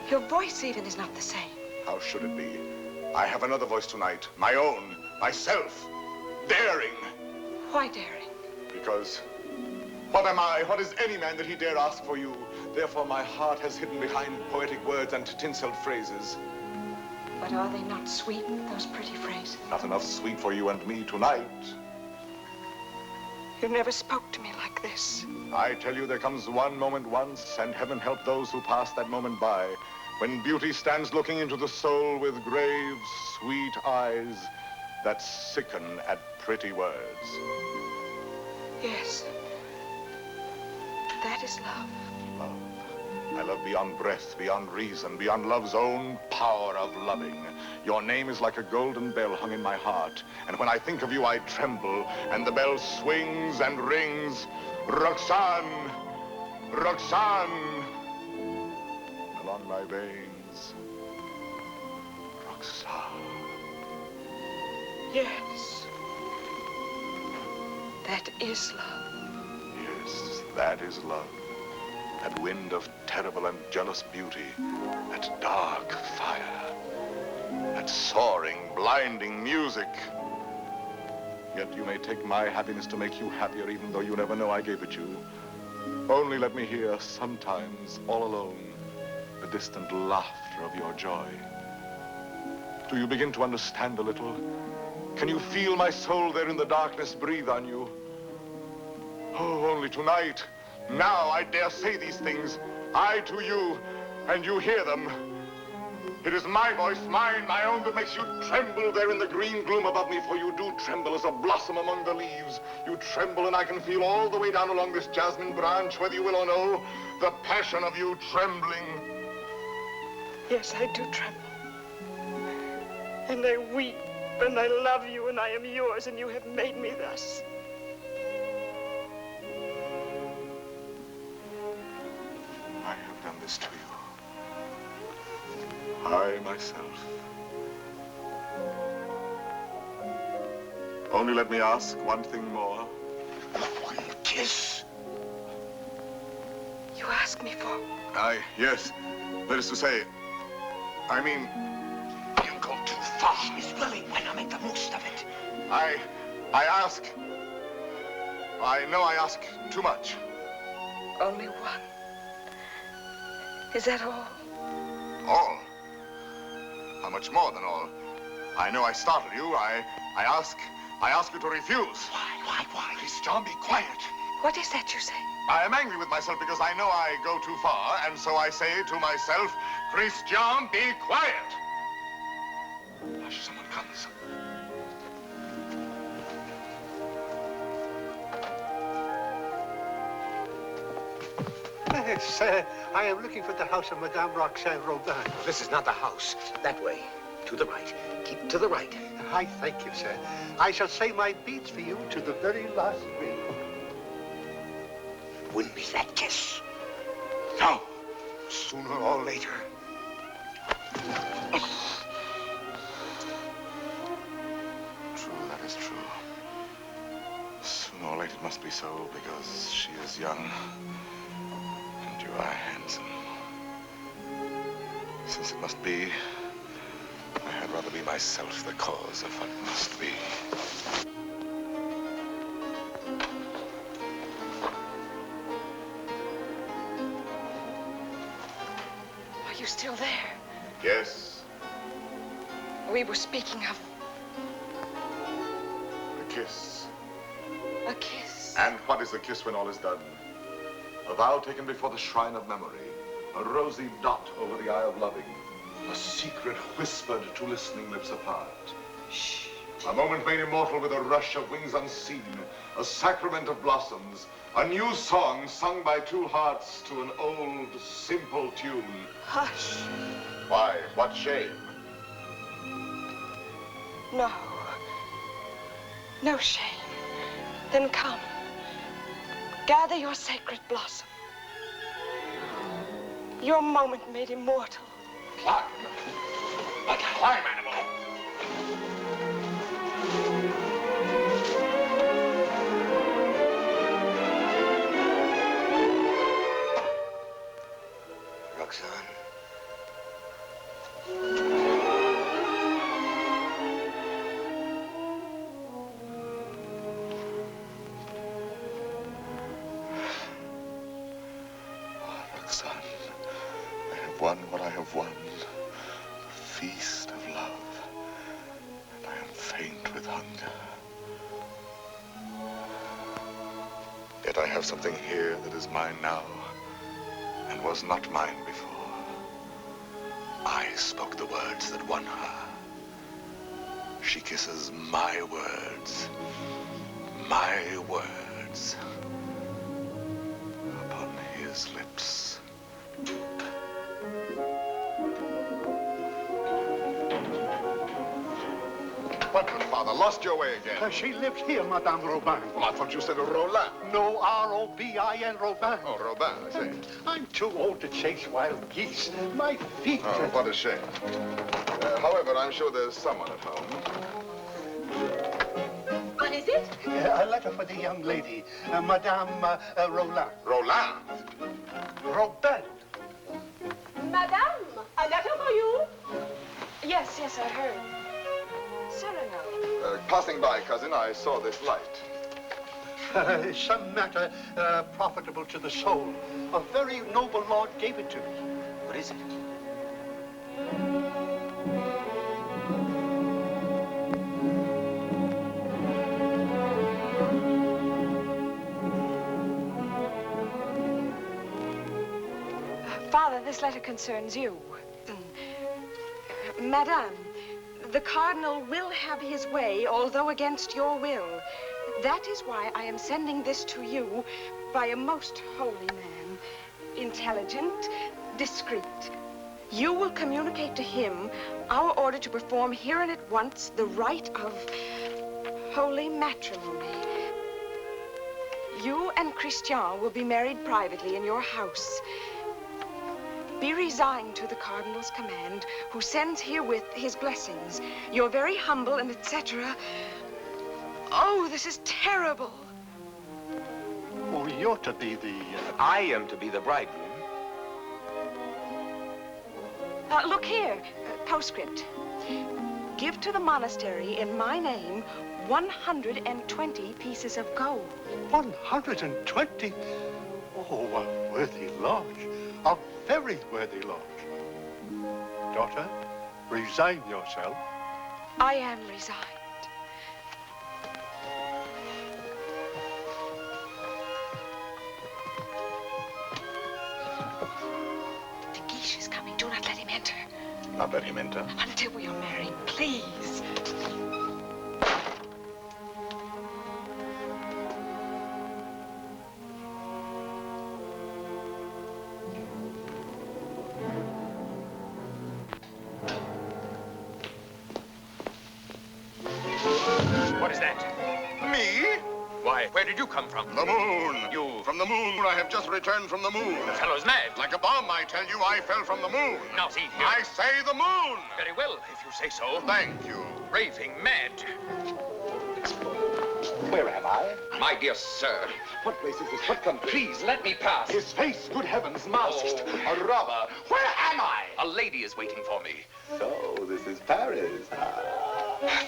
S5: Your voice even is not the same.
S2: How should it be? I have another voice tonight, my own, myself, daring.
S5: Why daring?
S2: Because what am I? What is any man that he dare ask for you? Therefore my heart has hidden behind poetic words and tinseled phrases.
S5: But are they not sweet, those pretty phrases?
S2: Not enough sweet for you and me tonight.
S5: You never spoke to me like this.
S2: I tell you, there comes one moment once, and heaven help those who pass that moment by, when beauty stands looking into the soul with grave, sweet eyes that sicken at pretty words.
S5: Yes. That is love.
S2: Love. I love beyond breath, beyond reason, beyond love's own power of loving. Your name is like a golden bell hung in my heart, and when I think of you, I tremble, and the bell swings and rings. Roxanne! Roxanne! Along my veins. Roxanne.
S5: Yes. That is love.
S2: Yes, that is love. That wind of terrible and jealous beauty. That dark fire. that soaring, blinding music. Yet you may take my happiness to make you happier, even though you never know I gave it you. Only let me hear, sometimes, all alone, the distant laughter of your joy. Do you begin to understand a little? Can you feel my soul there in the darkness breathe on you? Oh, only tonight, now I dare say these things. I to you, and you hear them. It is my voice, mine, my own, that makes you tremble there in the green gloom above me, for you do tremble as a blossom among the leaves. You tremble, and I can feel all the way down along this jasmine branch, whether you will or no, the passion of you trembling.
S5: Yes, I do tremble. And I weep, and I love you, and I am yours, and you have made me thus.
S2: I have done this to you. I myself. Only let me ask one thing more.
S8: One kiss.
S5: You ask me for?
S2: Yes. That is to say, I mean...
S8: You go too far, Miss Willie. Why not make the most of it?
S2: I ask... I know I ask too much.
S5: Only one. Is that all?
S2: All? How much more than all? I know I startle you. I ask you to refuse.
S8: Why? Christian, be quiet.
S5: What is that you say?
S2: I am angry with myself because I know I go too far, and so I say to myself, Christian, be quiet. Hush, someone comes.
S10: Yes, I am looking for the house of Madame Roxanne Robin.
S15: This is not the house. That way. To the right. Keep to the right.
S10: I thank you, sir. I shall say my beads for you to the very last ring.
S8: Win me that kiss. Now, sooner or later.
S2: True, that is true. Sooner or later it must be so, because she is young. And you are handsome. Since it must be, I had rather be myself the cause of what must be.
S5: Are you still there?
S2: Yes,
S5: We were speaking of
S2: a kiss.
S5: a kiss.
S2: And what is a kiss when all is done? A vow taken before the shrine of memory. A rosy dot over the eye of loving. A secret whispered to listening lips apart.
S5: Shh.
S2: A moment made immortal with a rush of wings unseen. A sacrament of blossoms. A new song sung by two hearts to an old, simple tune.
S5: Hush.
S2: Why? What shame?
S5: No. No shame. Then come. Gather your sacred blossom. Your moment made immortal.
S2: Climb. Like a climb animal.
S15: Roxanne.
S2: Roxanne, I have won what I have won. The feast of love. And I am faint with hunger. Yet I have something here that is mine now, and was not mine before. I spoke the words that won her. She kisses my words. My words. Upon his lips. What, good father? Lost your way again?
S10: She lives here, Madame Robin.
S2: Well, I thought you said Roland.
S10: No, R-O-B-I-N, Robin.
S2: Oh, Robin, I see.
S10: I'm too old to chase wild geese. My feet...
S2: Oh, what a shame. However, I'm sure there's someone at home.
S11: What is it?
S10: A letter for the young lady, Madame Roland.
S2: Roland?
S10: Robin.
S11: Madame, a letter for you.
S5: Yes, yes, I heard. Cyrano.
S2: Passing by, cousin, I saw this light.
S10: Some matter profitable to the soul. A very noble lord gave it to me.
S15: What is it?
S5: Father, this letter concerns you. Madame, the Cardinal will have his way, although against your will. That is why I am sending this to you by a most holy man. Intelligent, discreet. You will communicate to him our order to perform here and at once the rite of holy matrimony. You and Christian will be married privately in your house. Be resigned to the Cardinal's command, who sends herewith his blessings. You're very humble and etc. Oh, this is terrible.
S10: Oh, you're to be the...
S15: I am to be the bridegroom.
S5: Look here, postscript. Give to the monastery in my name 120 pieces of gold.
S10: 120? Oh, a worthy lodge. A very worthy lodge. Daughter, resign yourself.
S5: I am resigned. The Guiche is coming. Do not let him enter.
S2: Not let him enter.
S5: Until we are married, please.
S4: What is that?
S2: Me?
S4: Why, where did you come from?
S2: The moon.
S4: You...
S2: From the moon. I have just returned from the moon.
S4: The fellow's mad.
S2: Like a bomb, I tell you, I fell from the moon.
S4: Now, see here.
S2: I say the moon.
S4: Very well, if you say so.
S2: Thank you.
S4: Raving mad.
S2: Where am I?
S4: My dear sir.
S2: What place is this? What country?
S4: Please, let me pass.
S2: His face, good heavens, masked.
S4: Oh.
S2: A robber. Where am I?
S4: A lady is waiting for me.
S2: So, this is Paris.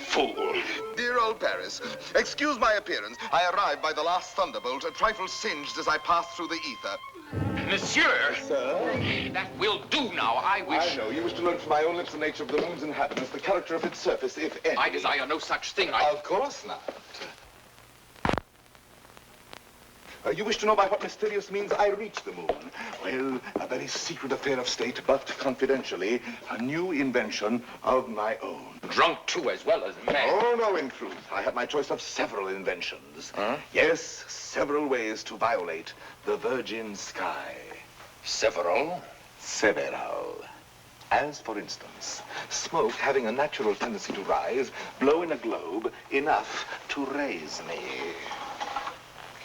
S4: Fool.
S2: Dear old Paris, excuse my appearance. I arrived by the last thunderbolt, a trifle singed as I passed through the ether.
S4: Monsieur!
S2: Sir?
S4: That will do now. I wish...
S2: I know. You wish to learn from my own lips the nature of the moon's inhabitants, the character of its surface, if any.
S4: I desire no such thing.
S2: Of course not. You wish to know by what mysterious means I reached the moon? Well, a very secret affair of state, but confidentially, a new invention of my own.
S4: Drunk, too, as well as mad.
S2: Oh, no, in truth. I have my choice of several inventions.
S4: Huh?
S2: Yes, several ways to violate the virgin sky.
S4: Several?
S2: Several. As, for instance, smoke having a natural tendency to rise, blow in a globe enough to raise me.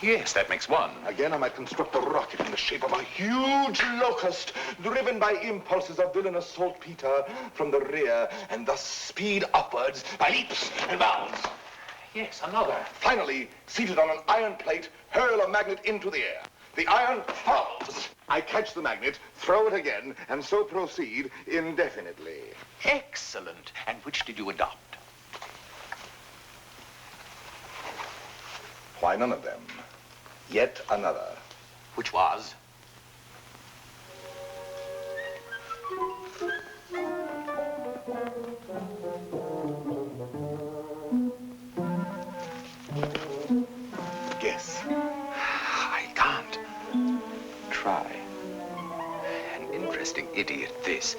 S4: Yes, that makes one.
S2: Again, I might construct a rocket in the shape of a huge locust, driven by impulses of villainous saltpeter from the rear, and thus speed upwards by leaps and bounds.
S4: Yes, another.
S2: Finally, seated on an iron plate, hurl a magnet into the air. The iron falls. I catch the magnet, throw it again, and so proceed indefinitely.
S4: Excellent. And which did you adopt?
S2: Why, none of them. Yet another.
S4: Which was?
S2: Guess.
S4: I can't.
S2: Try.
S4: An interesting idiot, this.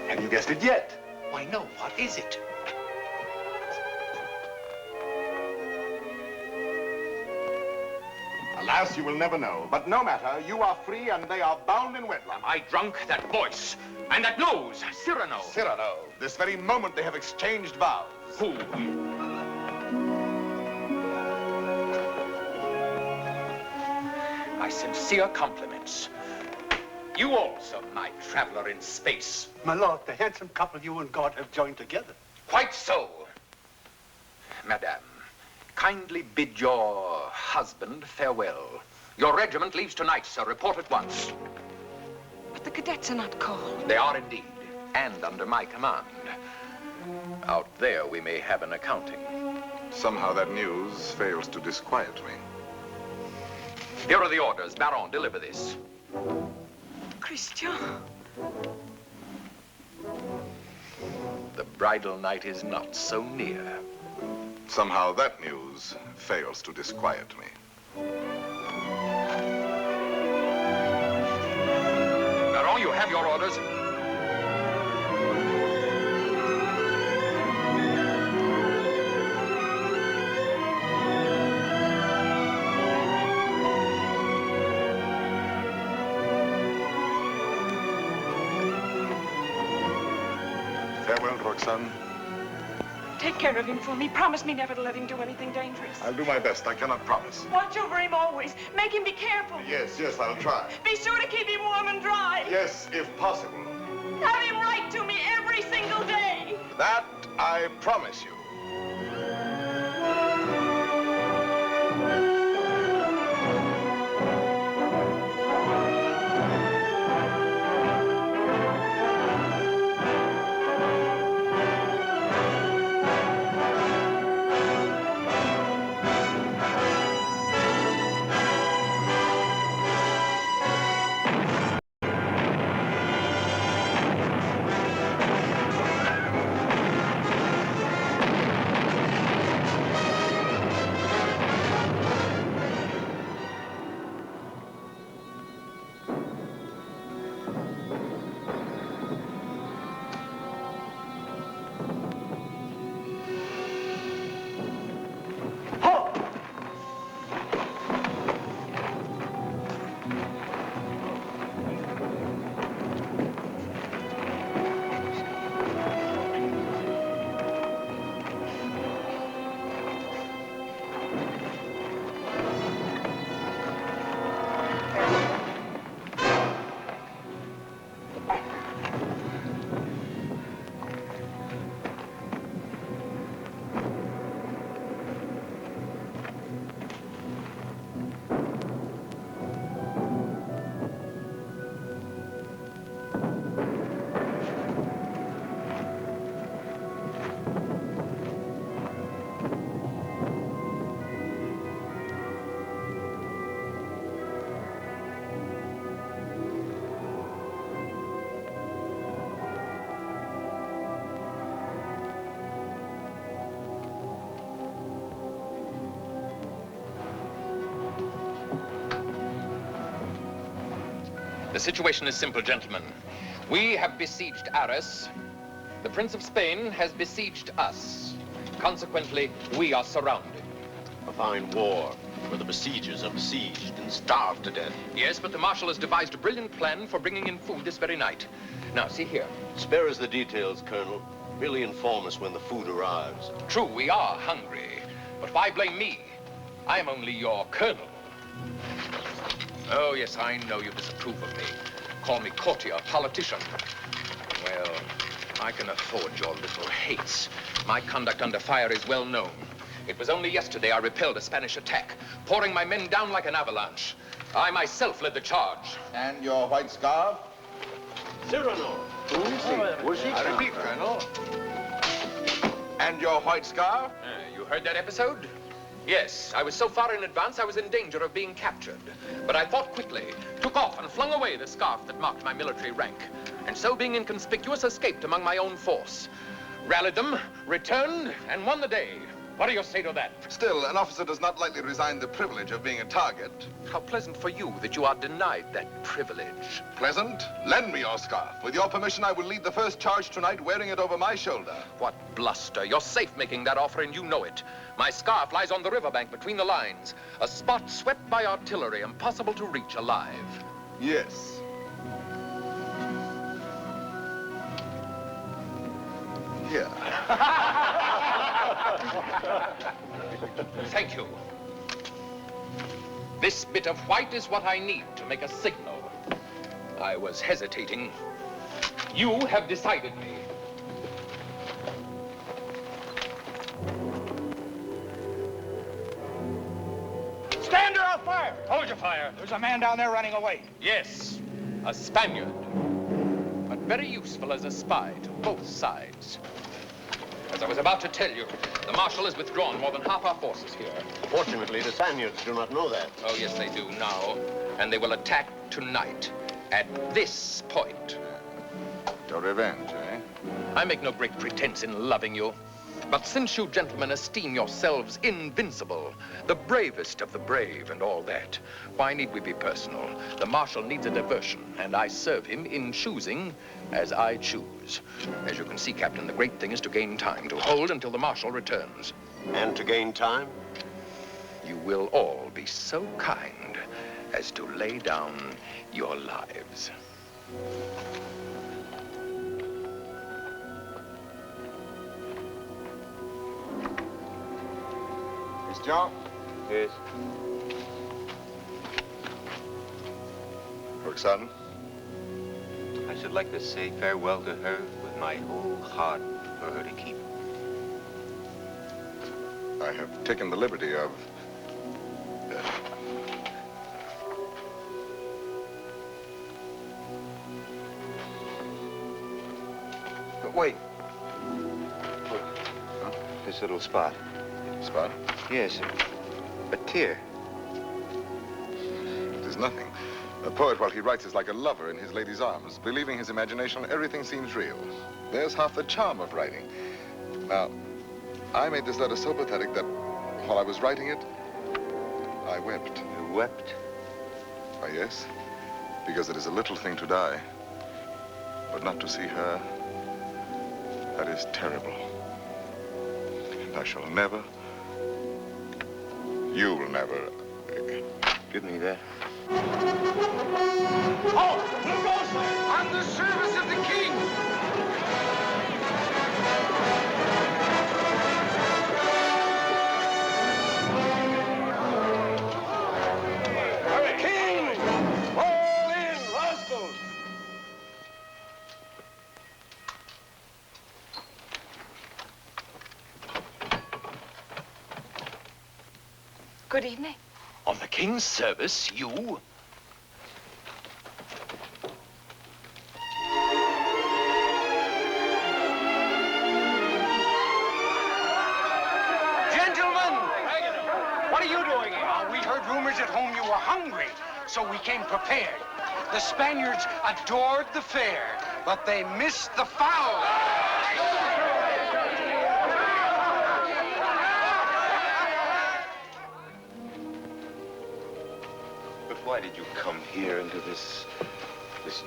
S2: Have you guessed it yet?
S4: Why, no. What is it?
S2: Alas, you will never know. But no matter, you are free and they are bound in wedlock.
S4: Am I drunk? That voice. And that nose. Cyrano.
S2: Cyrano. This very moment they have exchanged vows.
S4: Who? My sincere compliments. You also, my traveler in space.
S10: My lord, the handsome couple you and God have joined together.
S4: Quite so. Madame, kindly bid your husband farewell. Your regiment leaves tonight, sir. Report at once.
S5: But the cadets are not called.
S4: They are indeed, and under my command. Out there, we may have an accounting.
S2: Somehow that news fails to disquiet me.
S4: Here are the orders. Baron, deliver this.
S5: Christian.
S4: The bridal night is not so near.
S2: Somehow that news fails to disquiet me.
S4: Baron, you have your orders.
S2: Farewell, Roxanne.
S5: Take care of him for me. Promise me never to let him do anything dangerous.
S2: I'll do my best. I cannot promise.
S5: Watch over him always. Make him be careful.
S2: Yes, I'll try.
S5: Be sure to keep him warm and dry.
S2: Yes, if possible.
S5: Have him write to me every single day.
S2: That I promise you.
S4: The situation is simple, gentlemen. We have besieged Arras. The Prince of Spain has besieged us. Consequently, we are surrounded.
S8: A fine war, where the besiegers are besieged and starved to death.
S4: Yes, but the Marshal has devised a brilliant plan for bringing in food this very night. Now, see here.
S8: Spare us the details, Colonel. Merely inform us when the food arrives.
S4: True, we are hungry. But why blame me? I am only your colonel. Oh, yes, I know you disapprove of me. Call me courtier, politician. Well, I can afford your little hates. My conduct under fire is well known. It was only yesterday I repelled a Spanish attack, pouring my men down like an avalanche. I myself led the charge.
S2: And your white scarf?
S8: Cyrano.
S2: I repeat, Colonel. And your white scarf?
S4: You heard that episode? Yes, I was so far in advance I was in danger of being captured. But I thought quickly, took off and flung away the scarf that marked my military rank, and so being inconspicuous, escaped among my own force. Rallied them, returned, and won the day. What do you say to that?
S2: Still, an officer does not lightly resign the privilege of being a target.
S4: How pleasant for you that you are denied that privilege.
S2: Pleasant? Lend me your scarf. With your permission, I will lead the first charge tonight wearing it over my shoulder.
S4: What bluster. You're safe making that offer, and you know it. My scarf lies on the riverbank between the lines, a spot swept by artillery, impossible to reach alive.
S2: Yes. Here.
S4: Thank you. This bit of white is what I need to make a signal. I was hesitating. You have decided me.
S14: fire! Hold your fire. There's a man down there running away.
S4: Yes, a Spaniard. But very useful as a spy to both sides. As I was about to tell you, the Marshal has withdrawn more than half our forces here.
S8: Fortunately, the Spaniards do not know that.
S4: Oh, yes, they do now. And they will attack tonight at this point.
S2: Your revenge, eh?
S4: I make no great pretense in loving you. But since you gentlemen esteem yourselves invincible, the bravest of the brave and all that, why need we be personal? The Marshal needs a diversion, and I serve him in choosing as I choose. As you can see, Captain, the great thing is to gain time, to hold until the Marshal returns.
S8: And to gain time?
S4: You will all be so kind as to lay down your lives.
S2: John?
S12: Yes.
S2: Roxanne?
S12: I should like to say farewell to her with my whole heart for her to keep.
S2: I have taken the liberty of...
S12: But wait. Look.
S2: Huh?
S12: This little spot.
S2: Spot?
S12: Yes, a tear.
S2: It is nothing. A poet, while he writes, is like a lover in his lady's arms. Believing his imagination, everything seems real. There's half the charm of writing. Now, I made this letter so pathetic that while I was writing it, I wept.
S12: You wept?
S2: Why, yes, because it is a little thing to die. But not to see her, that is terrible. And I shall never, you will never...
S12: Give me that.
S14: Oh, who goes there?
S3: On the service of the king!
S14: King! Fall in, rascals!
S5: Good evening.
S4: On the King's service, you?
S6: Gentlemen, what are you doing here? We heard rumors at home you were hungry, so we came prepared. The Spaniards adored the fare, but they missed the fowl.
S12: But why did you come here into this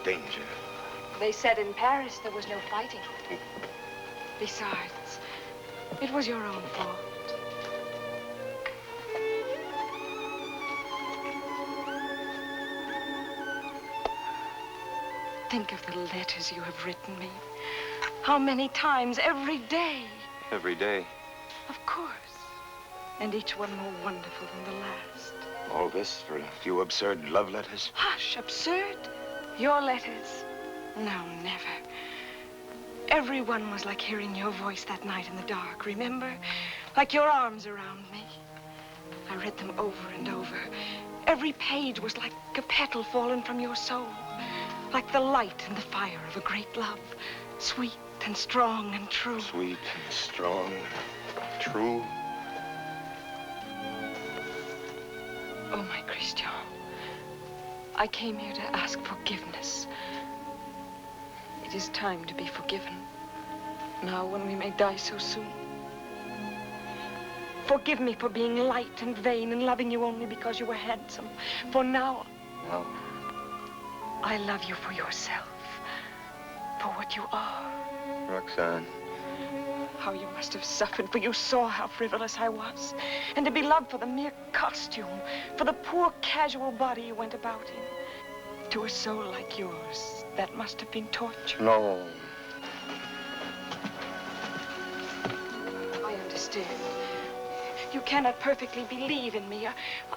S12: danger?
S5: They said in Paris there was no fighting. Besides, it was your own fault. Think of the letters you have written me. How many times every day?
S12: Every day.
S5: Of course. And each one more wonderful than the last.
S12: All this for a few absurd love letters?
S5: Hush, absurd? Your letters? No, never. Every one was like hearing your voice that night in the dark, remember? Like your arms around me. I read them over and over. Every page was like a petal fallen from your soul. Like the light and the fire of a great love. Sweet and strong and true.
S12: Sweet and strong, true.
S5: Oh, my Christian. I came here to ask forgiveness. It is time to be forgiven. Now, when we may die so soon. Forgive me for being light and vain and loving you only because you were handsome. For now,
S12: No.
S5: I love you for yourself. For what you are.
S12: Roxanne.
S5: How you must have suffered, for you saw how frivolous I was. And to be loved for the mere costume, for the poor casual body you went about in. To a soul like yours, that must have been torture.
S12: No.
S5: I understand. You cannot perfectly believe in me.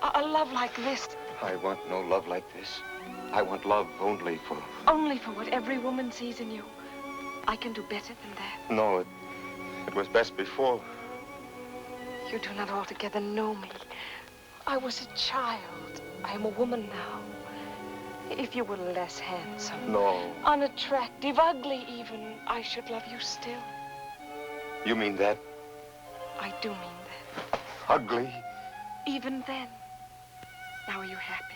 S5: A love like this.
S12: I want no love like this. I want love only for...
S5: Only for what every woman sees in you. I can do better than that.
S12: No, it was best before.
S5: You do not altogether know me. I was a child. I am a woman now. If you were less handsome,
S15: No.
S5: unattractive, ugly even, I should love you still.
S15: You mean that?
S5: I do mean that.
S15: Ugly?
S5: Even then. Now are you happy?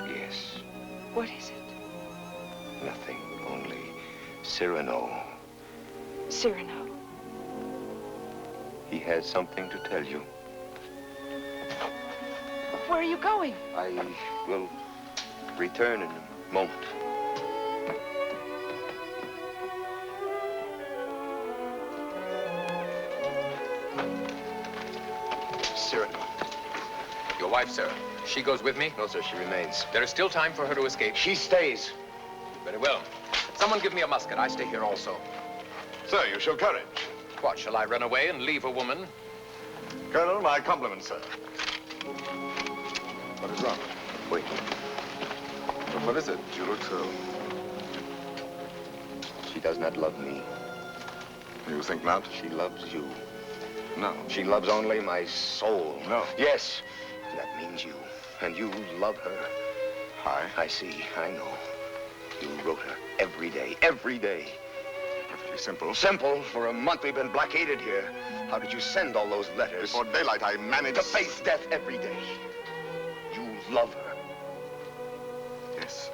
S15: Yes.
S5: What is it?
S15: Nothing. Only Cyrano.
S5: Cyrano.
S15: He has something to tell you.
S5: Where are you going?
S15: I will return in a moment.
S4: Cyrano. Your wife, sir. She goes with me?
S15: No, sir, she remains.
S4: There is still time for her to escape.
S15: She stays.
S4: Very well. Someone give me a musket. I stay here also.
S2: Sir, you show courage.
S4: What, shall I run away and leave a woman?
S2: Colonel, my compliments, sir. What is wrong?
S15: Wait.
S2: But what is it? You look so...
S15: She does not love me.
S2: You think not?
S15: She loves you.
S2: No.
S15: She loves only my soul.
S2: No.
S15: Yes. That means you. And you love her. I see. I know. You wrote her every day. Every day.
S2: Perfectly simple.
S15: Simple. For a month we've been blockaded here. How did you send all those letters?
S2: Before daylight, I managed...
S15: To face death every day. You love her.
S2: Yes.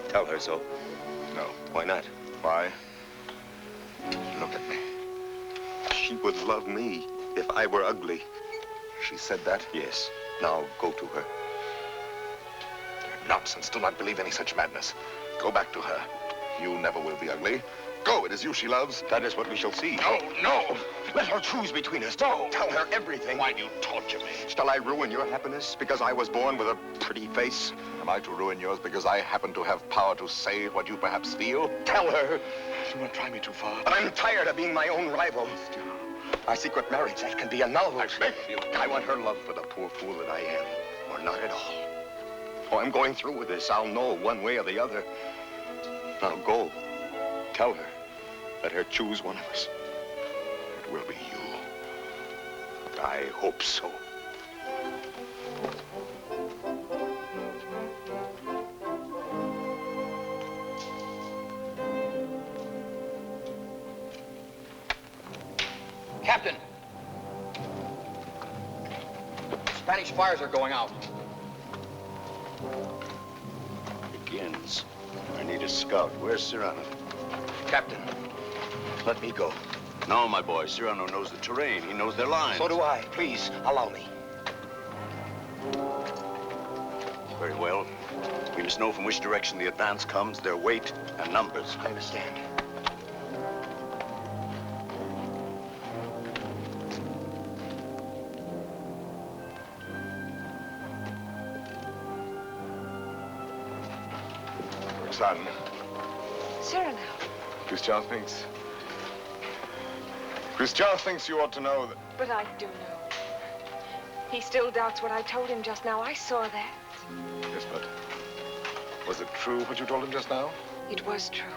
S15: Tell her so.
S2: No.
S15: Why not?
S2: Why? Look at me.
S15: She would love me if I were ugly.
S2: She said that?
S15: Yes. Now go to her.
S2: Nonsense. Do not believe any such madness. Go back to her. You never will be ugly. Go. It is you she loves.
S15: That is what we shall see.
S2: No, no.
S15: Let her choose between us. Don't tell her everything.
S2: Why do you torture me?
S15: Shall I ruin your happiness because I was born with a pretty face?
S2: Am I to ruin yours because I happen to have power to say what you perhaps feel?
S15: Tell her.
S2: Do not try me too far.
S15: I'm tired of being my own rival. Our secret marriage, that can be annulled.
S2: I beg of you.
S15: I want her love for the poor fool that I am, or not at all. Oh, I'm going through with this. I'll know one way or the other. Now go. Tell her. Let her choose one of us.
S2: It will be you.
S15: I hope so.
S4: Captain! Spanish fires are going out.
S8: Begins. I need a scout. Where's Cyrano?
S15: Captain, let me go.
S8: No, my boy. Cyrano knows the terrain. He knows their lines.
S15: So do I. Please, allow me.
S8: Very well. We must know from which direction the advance comes, their weight and numbers.
S15: I understand.
S2: Son.
S5: Cyrano.
S2: Christian thinks... Christian thinks you ought to know that...
S5: But I do know. He still doubts what I told him just now. I saw that.
S2: Yes, but... Was it true what you told him just now?
S5: It was true.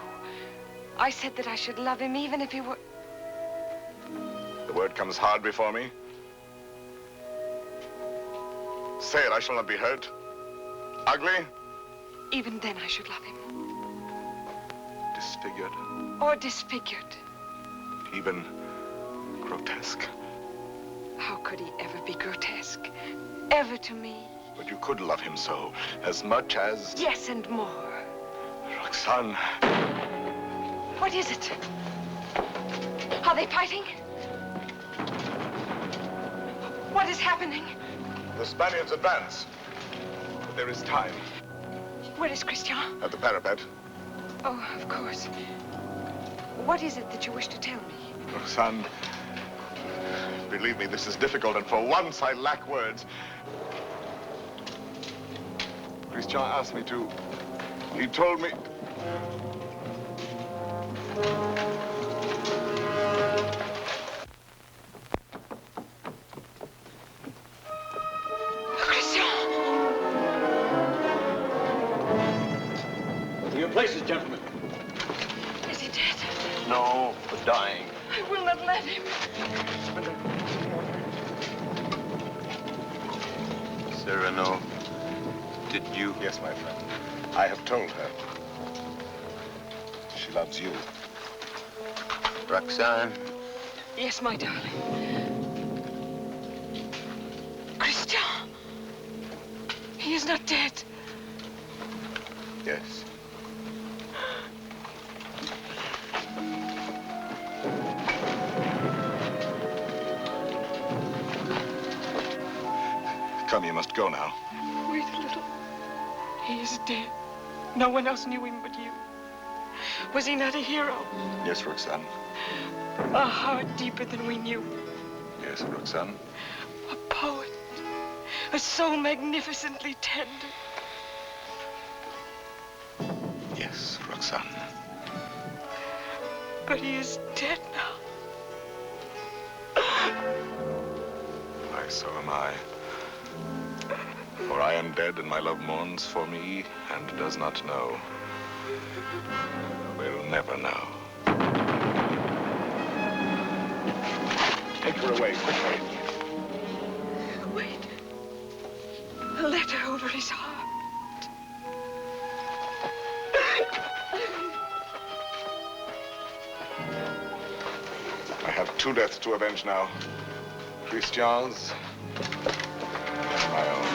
S5: I said that I should love him even if he were...
S2: The word comes hard before me. Say it, I shall not be hurt. Ugly?
S5: Even then I should love him.
S2: Disfigured?
S5: Or disfigured.
S2: Even grotesque?
S5: How could he ever be grotesque? Ever to me?
S2: But you could love him so, as much as...
S5: Yes, and more.
S2: Roxanne.
S5: What is it? Are they fighting? What is happening?
S2: The Spaniards advance. But there is time.
S5: Where is Christian?
S2: At the parapet.
S5: Oh, of course. What is it that you wish to tell me?
S2: Roxanne, believe me, this is difficult, and for once I lack words. Christian asked me to... He told me...
S3: To your places.
S15: Cyrano, did you?
S2: Yes, my friend. I have told her. She loves you.
S15: Roxanne?
S5: Yes, my darling. Christian! He is not dead.
S2: Yes. Come, you must go now.
S5: Wait a little. He is dead. No one else knew him but you. Was he not a hero?
S2: Yes, Roxanne.
S5: A heart deeper than we knew.
S2: Yes, Roxanne.
S5: A poet. A soul magnificently tender.
S2: Yes, Roxanne.
S5: But he is dead now.
S2: Why, so am I. For I am dead, and my love mourns for me, and does not know. Will never know. Take her away, quickly.
S5: Wait. A letter over his heart.
S2: I have two deaths to avenge now. Christian's and my own.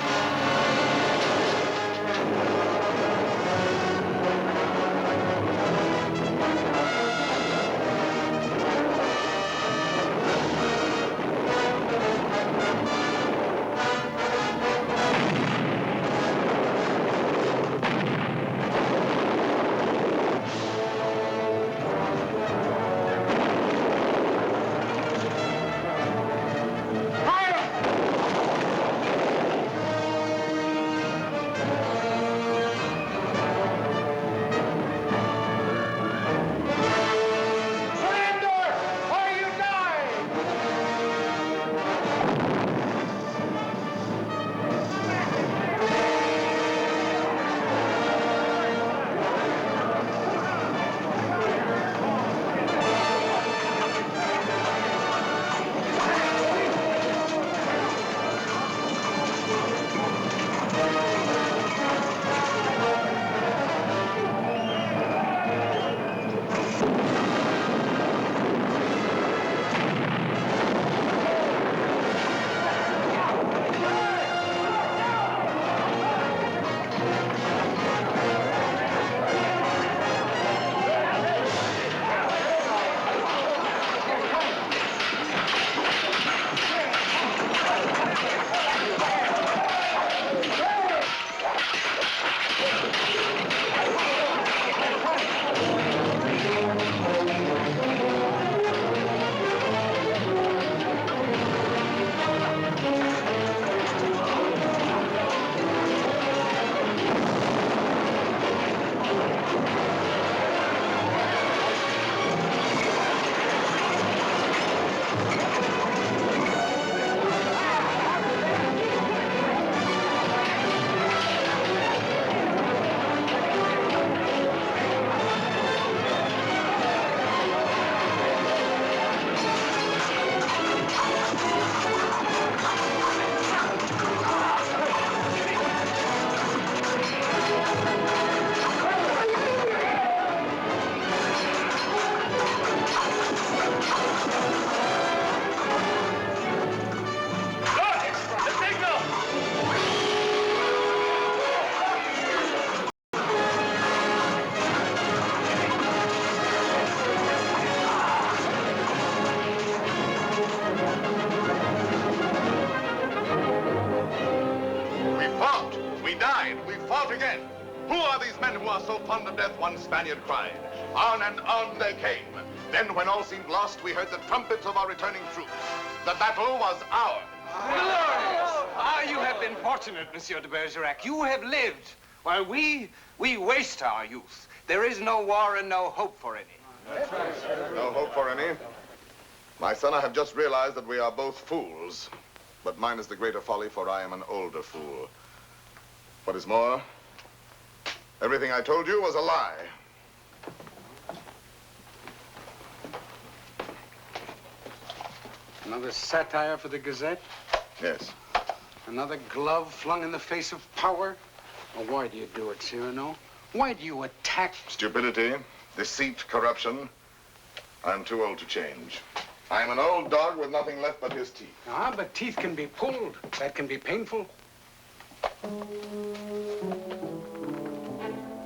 S2: Again. Who are these men who are so fond of death? One Spaniard cried. On and on they came. Then, when all seemed lost, we heard the trumpets of our returning troops. The battle was ours.
S4: Glorious! Ah, you have been fortunate, Monsieur de Bergerac. You have lived, while we waste our youth. There is no war and no hope for any.
S2: No hope for any? My son, I have just realized that we are both fools. But mine is the greater folly, for I am an older fool. What is more, everything I told you was a lie.
S10: Another satire for the Gazette?
S2: Yes.
S10: Another glove flung in the face of power? Well, why do you do it, Cyrano? Why do you attack...
S2: Stupidity, deceit, corruption. I'm too old to change. I'm an old dog with nothing left but his teeth.
S10: Ah, but teeth can be pulled. That can be painful.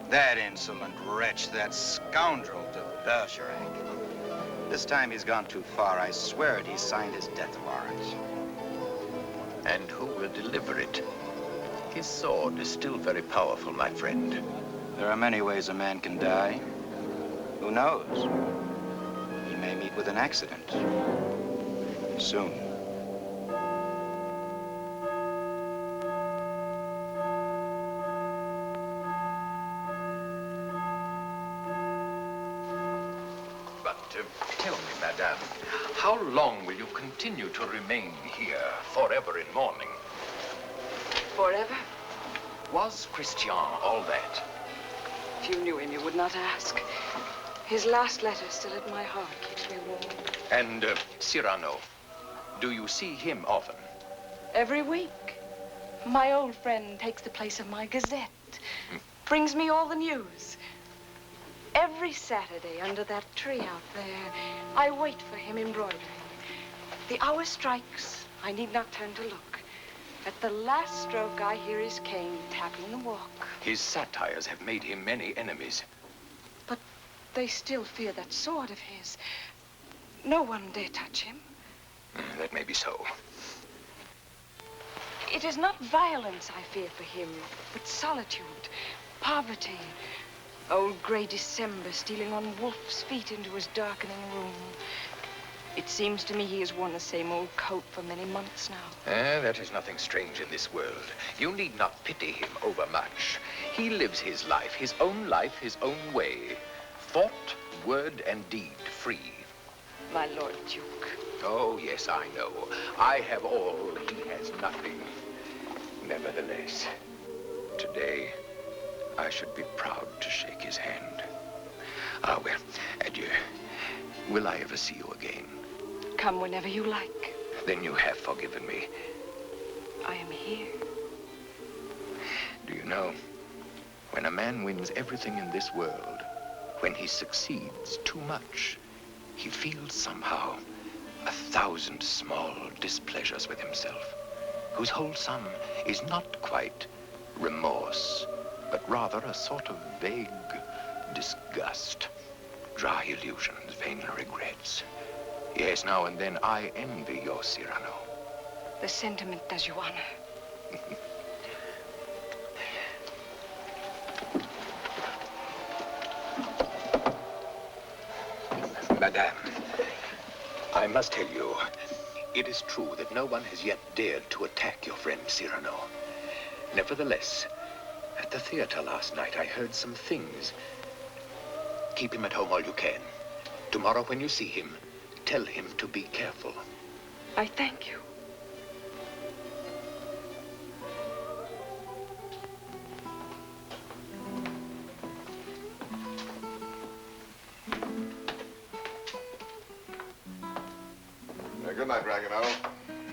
S16: That insolent wretch, that scoundrel de Bergerac. This time he's gone too far. I swear it, he signed his death warrant.
S4: And who will deliver it? His sword is still very powerful, my friend.
S16: There are many ways a man can die. Who knows? He may meet with an accident. Soon.
S4: But tell me, madame, how long will you continue to remain here, forever in mourning?
S5: Forever?
S4: Was Christian all that?
S5: If you knew him, you would not ask. His last letter still at my heart keeps me warm.
S4: And Cyrano, do you see him often?
S5: Every week. My old friend takes the place of my Gazette. Brings me all the news. Every Saturday under that tree out there, I wait for him embroidering. The hour strikes. I need not turn to look. At the last stroke, I hear his cane tapping the walk.
S4: His satires have made him many enemies.
S5: But they still fear that sword of his. No one dare touch him.
S4: That may be so.
S5: It is not violence I fear for him, but solitude, poverty. Old gray December stealing on wolf's feet into his darkening room. It seems to me he has worn the same old coat for many months now.
S4: That is nothing strange in this world. You need not pity him overmuch. He lives his life, his own way. Thought, word, and deed free.
S5: My Lord Duke.
S4: Oh, yes, I know. I have all, he has nothing. Nevertheless, today, I should be proud to shake his hand. Ah, well, adieu. Will I ever see you again?
S5: Come whenever you like.
S4: Then you have forgiven me.
S5: I am here.
S4: Do you know, when a man wins everything in this world, when he succeeds too much, he feels somehow 1,000 small displeasures with himself, whose whole sum is not quite remorse, but rather a sort of vague disgust, dry illusions, vain regrets. Yes, now and then I envy your Cyrano.
S5: The sentiment does you honor.
S4: Madame, I must tell you, it is true that no one has yet dared to attack your friend Cyrano. Nevertheless, at the theater last night, I heard some things. Keep him at home all you can. Tomorrow when you see him, tell him to be careful.
S5: I thank you.
S2: Good night, Ragueneau.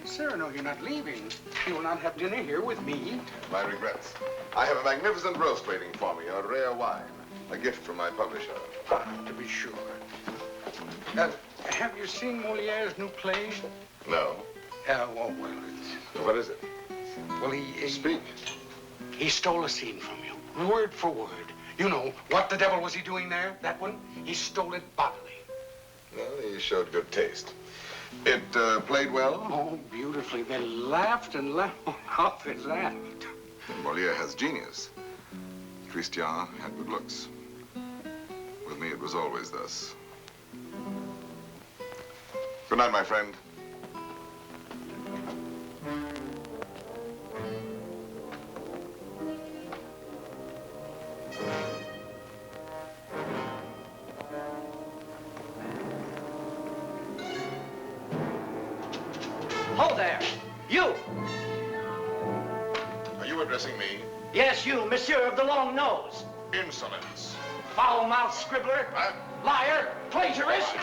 S10: Cyrano, you're not leaving. You will not have dinner here with me.
S2: My regrets. I have a magnificent roast waiting for me, a rare wine. A gift from my publisher.
S10: Ah, to be sure. Have you seen Moliere's new play?
S2: No.
S10: Oh, well, it's...
S2: What is it?
S10: Well, he...
S2: Speak.
S10: He stole a scene from you, word for word. You know, what the devil was he doing there? That one? He stole it bodily.
S2: Well, he showed good taste. It played well?
S10: Oh, beautifully. They laughed and laughed. Oh, how they laughed.
S2: Moliere has genius. Christian had good looks. With me, it was always thus. Good night, my friend.
S13: Hold there! You!
S2: Are you addressing me?
S13: Yes, you, monsieur of the long nose.
S2: Insolence.
S13: Foul-mouthed scribbler. Liar. Plagiarist.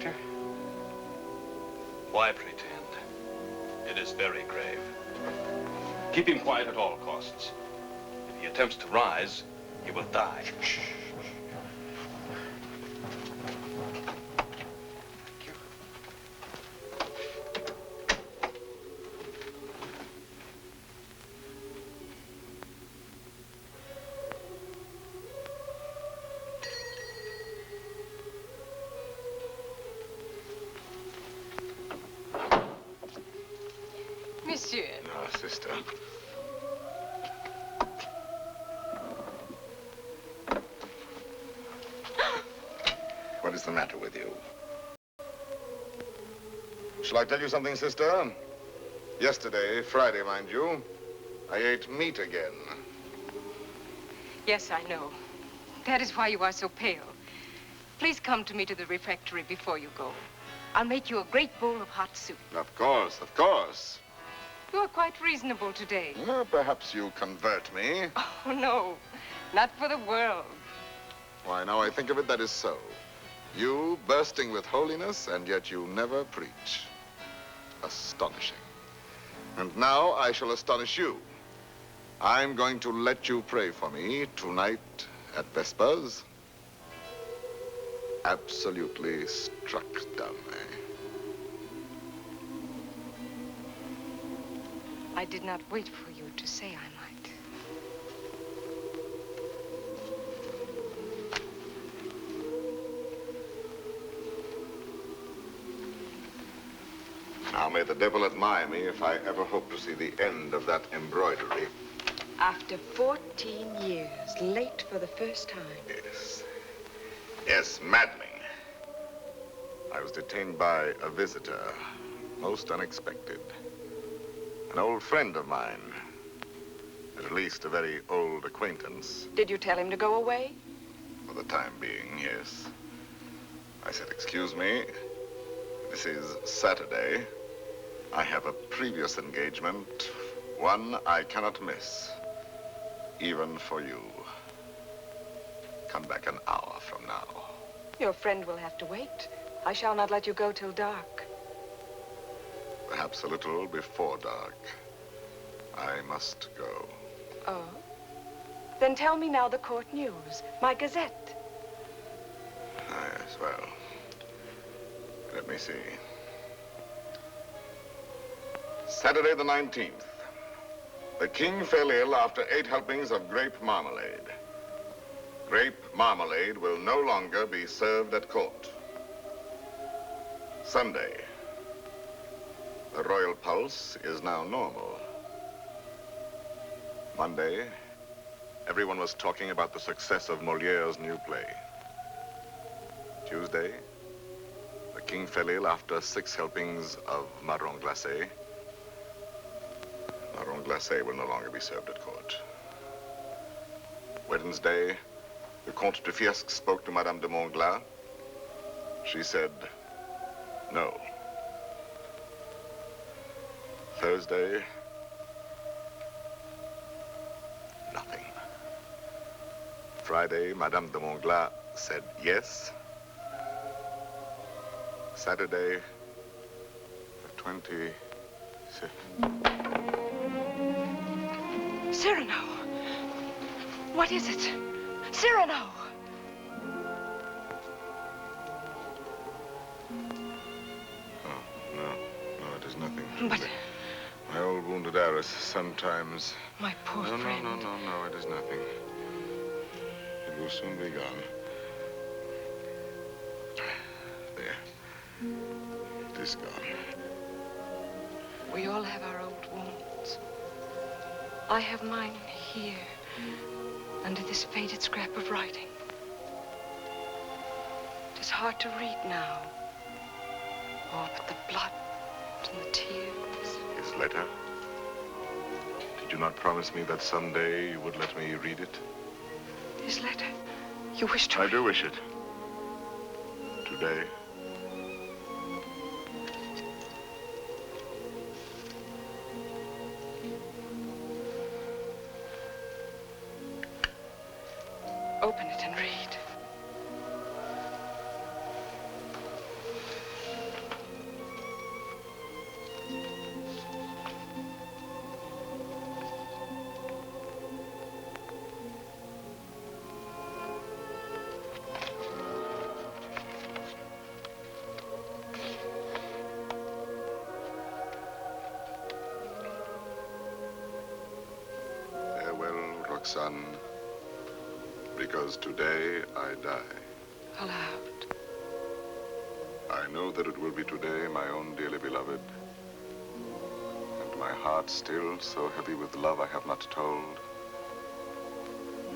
S10: Doctor?
S17: Why pretend? It is very grave. Keep him quiet at all costs. If he attempts to rise, he will die.
S5: Monsieur.
S2: No, sister. What is the matter with you? Shall I tell you something, sister? Yesterday, Friday, mind you, I ate meat again.
S5: Yes, I know. That is why you are so pale. Please come to me to the refectory before you go. I'll make you a great bowl of hot soup.
S2: Of course, of course.
S5: You are quite reasonable today.
S2: Well, perhaps you convert me.
S5: Oh, no. Not for the world.
S2: Why, now I think of it, that is so. You bursting with holiness, and yet you never preach. Astonishing. And now I shall astonish you. I'm going to let you pray for me tonight at Vespers. Absolutely struck dumb, eh?
S5: I did not wait for you to say I might.
S2: Now may the devil admire me if I ever hope to see the end of that embroidery.
S5: After 14 years, late for the first time.
S2: Yes. Yes, maddening. I was detained by a visitor, most unexpected. An old friend of mine. At least a very old acquaintance.
S5: Did you tell him to go away?
S2: For the time being, yes. I said, excuse me, this is Saturday. I have a previous engagement, one I cannot miss, even for you. Come back an hour from now.
S5: Your friend will have to wait. I shall not let you go till dark.
S2: Perhaps a little before dark. I must go.
S5: Oh? Then tell me now the court news, my gazette.
S2: Ah, yes, well, let me see. Saturday the 19th. The king fell ill after 8 helpings of grape marmalade. Grape marmalade will no longer be served at court. Sunday. The royal pulse is now normal. Monday, everyone was talking about the success of Moliere's new play. Tuesday, the king fell ill after 6 helpings of marron glacé. Marron glacé will no longer be served at court. Wednesday, the Comte de Fiesque spoke to Madame de Montglat. She said, no. Thursday, nothing. Friday, Madame de Montglat said yes. Saturday, the 26th.
S5: Cyrano! What is it? Cyrano!
S2: No, it is nothing.
S5: But...
S2: my old wounded heiress sometimes...
S5: My poor friend.
S2: No, it is nothing. It will soon be gone. There. It is gone.
S5: We all have our old wounds. I have mine here, under this faded scrap of writing. It is hard to read now. Oh, but the blood and the tears.
S2: His letter? Did you not promise me that someday you would let me read it?
S5: His letter? You wish to
S2: I do wish it. Today.
S5: Open it and read.
S2: Roxanne, because today I die.
S5: Aloud.
S2: I know that it will be today, my own dearly beloved. And my heart still so heavy with love I have not told.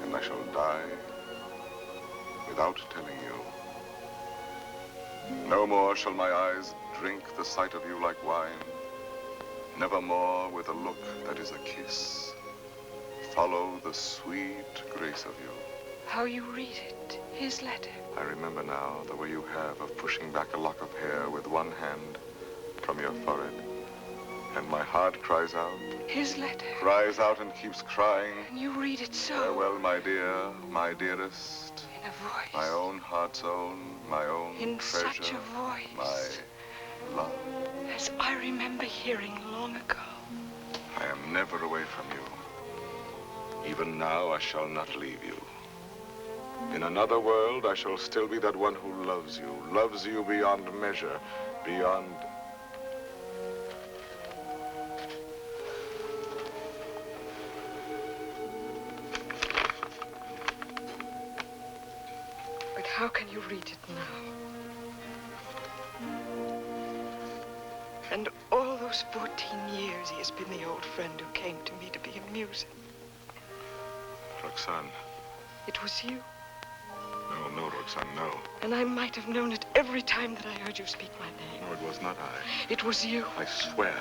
S2: And I shall die without telling you. No more shall my eyes drink the sight of you like wine. Nevermore with a look that is a kiss. Follow the sweet grace of you.
S5: How you read it, his letter.
S2: I remember now the way you have of pushing back a lock of hair with one hand from your forehead. And my heart cries out.
S5: His letter.
S2: Cries out and keeps crying.
S5: And you read it so.
S2: Farewell, my dear, my dearest.
S5: In a voice.
S2: My own heart's own, my own
S5: in
S2: treasure.
S5: Such a voice.
S2: My love.
S5: As I remember hearing long ago.
S2: I am never away from you. Even now, I shall not leave you. In another world, I shall still be that one who loves you beyond measure, beyond...
S5: But how can you read it now? And all those 14 years he has been the old friend who came to me to be amusing.
S2: Roxanne.
S5: It was you.
S2: No, Roxanne, no.
S5: And I might have known it every time that I heard you speak my name.
S2: No, it was not I.
S5: It was you.
S2: I swear.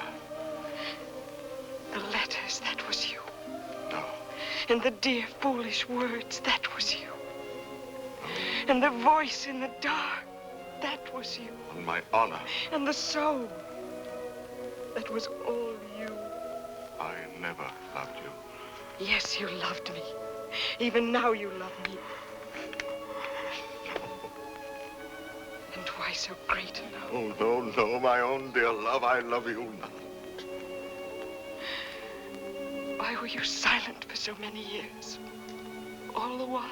S5: The letters, that was you.
S2: No.
S5: And the dear, foolish words, that was you. No. And the voice in the dark, that was you.
S2: On my honor.
S5: And the soul, that was all you.
S2: I never loved you.
S5: Yes, you loved me. Even now you love me. And why so great a love?
S2: Oh, no, my own dear love, I love you not.
S5: Why were you silent for so many years? All the while,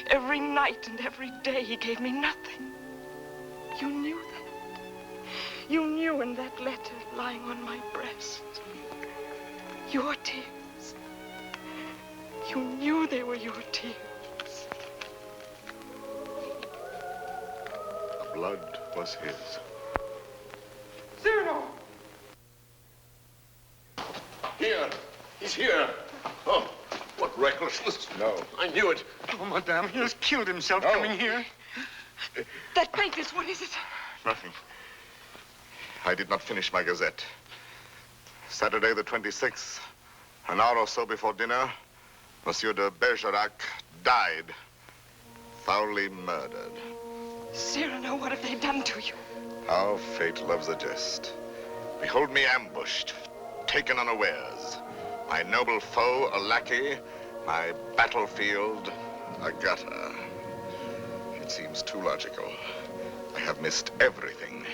S5: every night and every day, he gave me nothing. You knew that. You knew in that letter lying on my breast. Your tears. You knew they were your tears.
S2: The blood was his.
S5: Cyrano!
S8: Here. He's here. Oh, what recklessness.
S2: No.
S8: I knew it.
S10: Oh, madame, he has killed himself coming here.
S5: That paintless, what is it?
S2: Nothing. I did not finish my gazette. Saturday the 26th, an hour or so before dinner, Monsieur de Bergerac died, foully murdered.
S5: Cyrano, what have they done to you?
S2: How fate loves a jest. Behold me ambushed, taken unawares. My noble foe, a lackey, my battlefield, a gutter. It seems too logical. I have missed everything,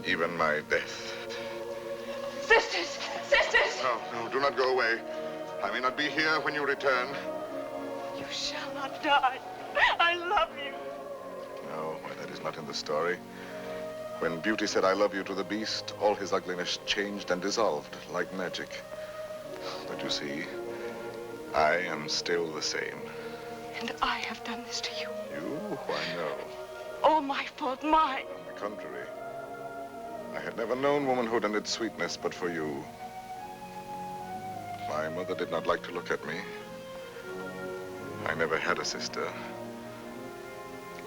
S2: even my death.
S5: Sisters! Sisters!
S2: No, do not go away. I may not be here when you return.
S5: You shall not die. I love you.
S2: No, why, that is not in the story. When Beauty said I love you to the beast, all his ugliness changed and dissolved like magic. But you see, I am still the same.
S5: And I have done this to you.
S2: You? Why, no.
S5: All my fault, mine.
S2: On the contrary. I had never known womanhood and its sweetness but for you. My mother did not like to look at me. I never had a sister.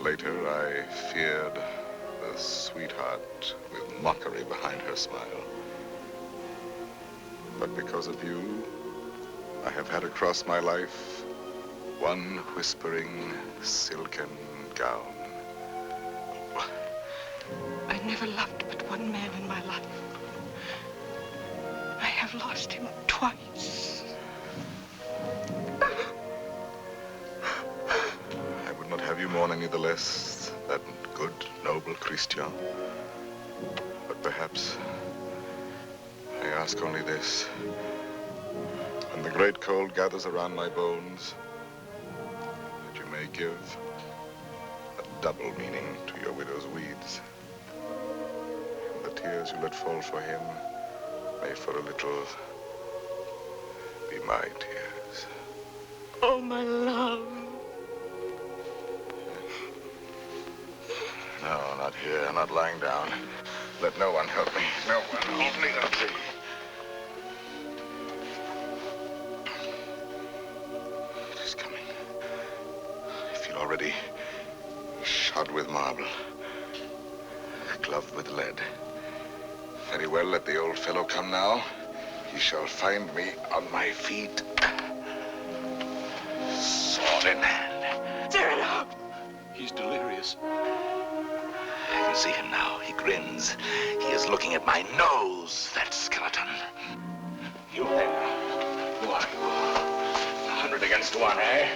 S2: Later, I feared the sweetheart with mockery behind her smile. But because of you, I have had across my life one whispering silken gown.
S5: I never loved but one man in my life. I have lost him twice.
S2: I would not have you mourn any the less, that good, noble Christian. But perhaps I ask only this. When the great cold gathers around my bones, that you may give a double meaning to your widow's weeds. And the tears you let fall for him may for a little be my tears.
S5: Oh, my love.
S2: No, not here, not lying down. Let no one help me. No one. Only the tree. It is coming. I feel already shod with marble, gloved with lead. Very well, let the old fellow come now. He shall find me on my feet. Sword in hand.
S5: Cyrano!
S17: He's delirious.
S15: I can see him now. He grins. He is looking at my nose, that skeleton.
S2: You there. Who are you? 100 against 1, eh?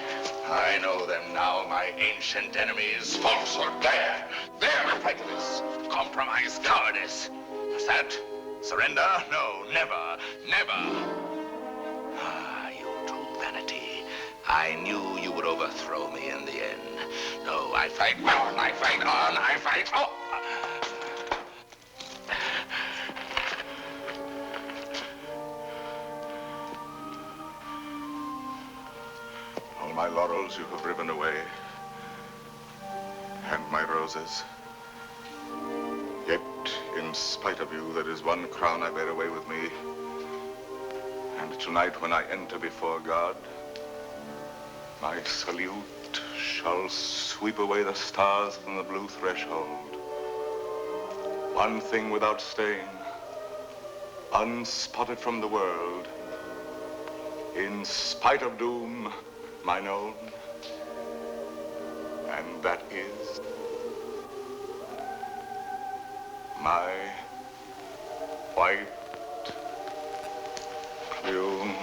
S2: I know them now, my ancient enemies. Falsehood, there. There, prejudice. Compromise, cowardice. Is that surrender? No, never, never.
S15: Ah, you true vanity. I knew you would overthrow me in the end. No, I fight on, I fight on, I fight on.
S2: All my laurels you have riven away, and my roses. Yet, in spite of you, there is one crown I bear away with me. And tonight, when I enter before God, my salute shall sweep away the stars from the blue threshold. One thing without stain, unspotted from the world, in spite of doom, mine own, and that is my white plume.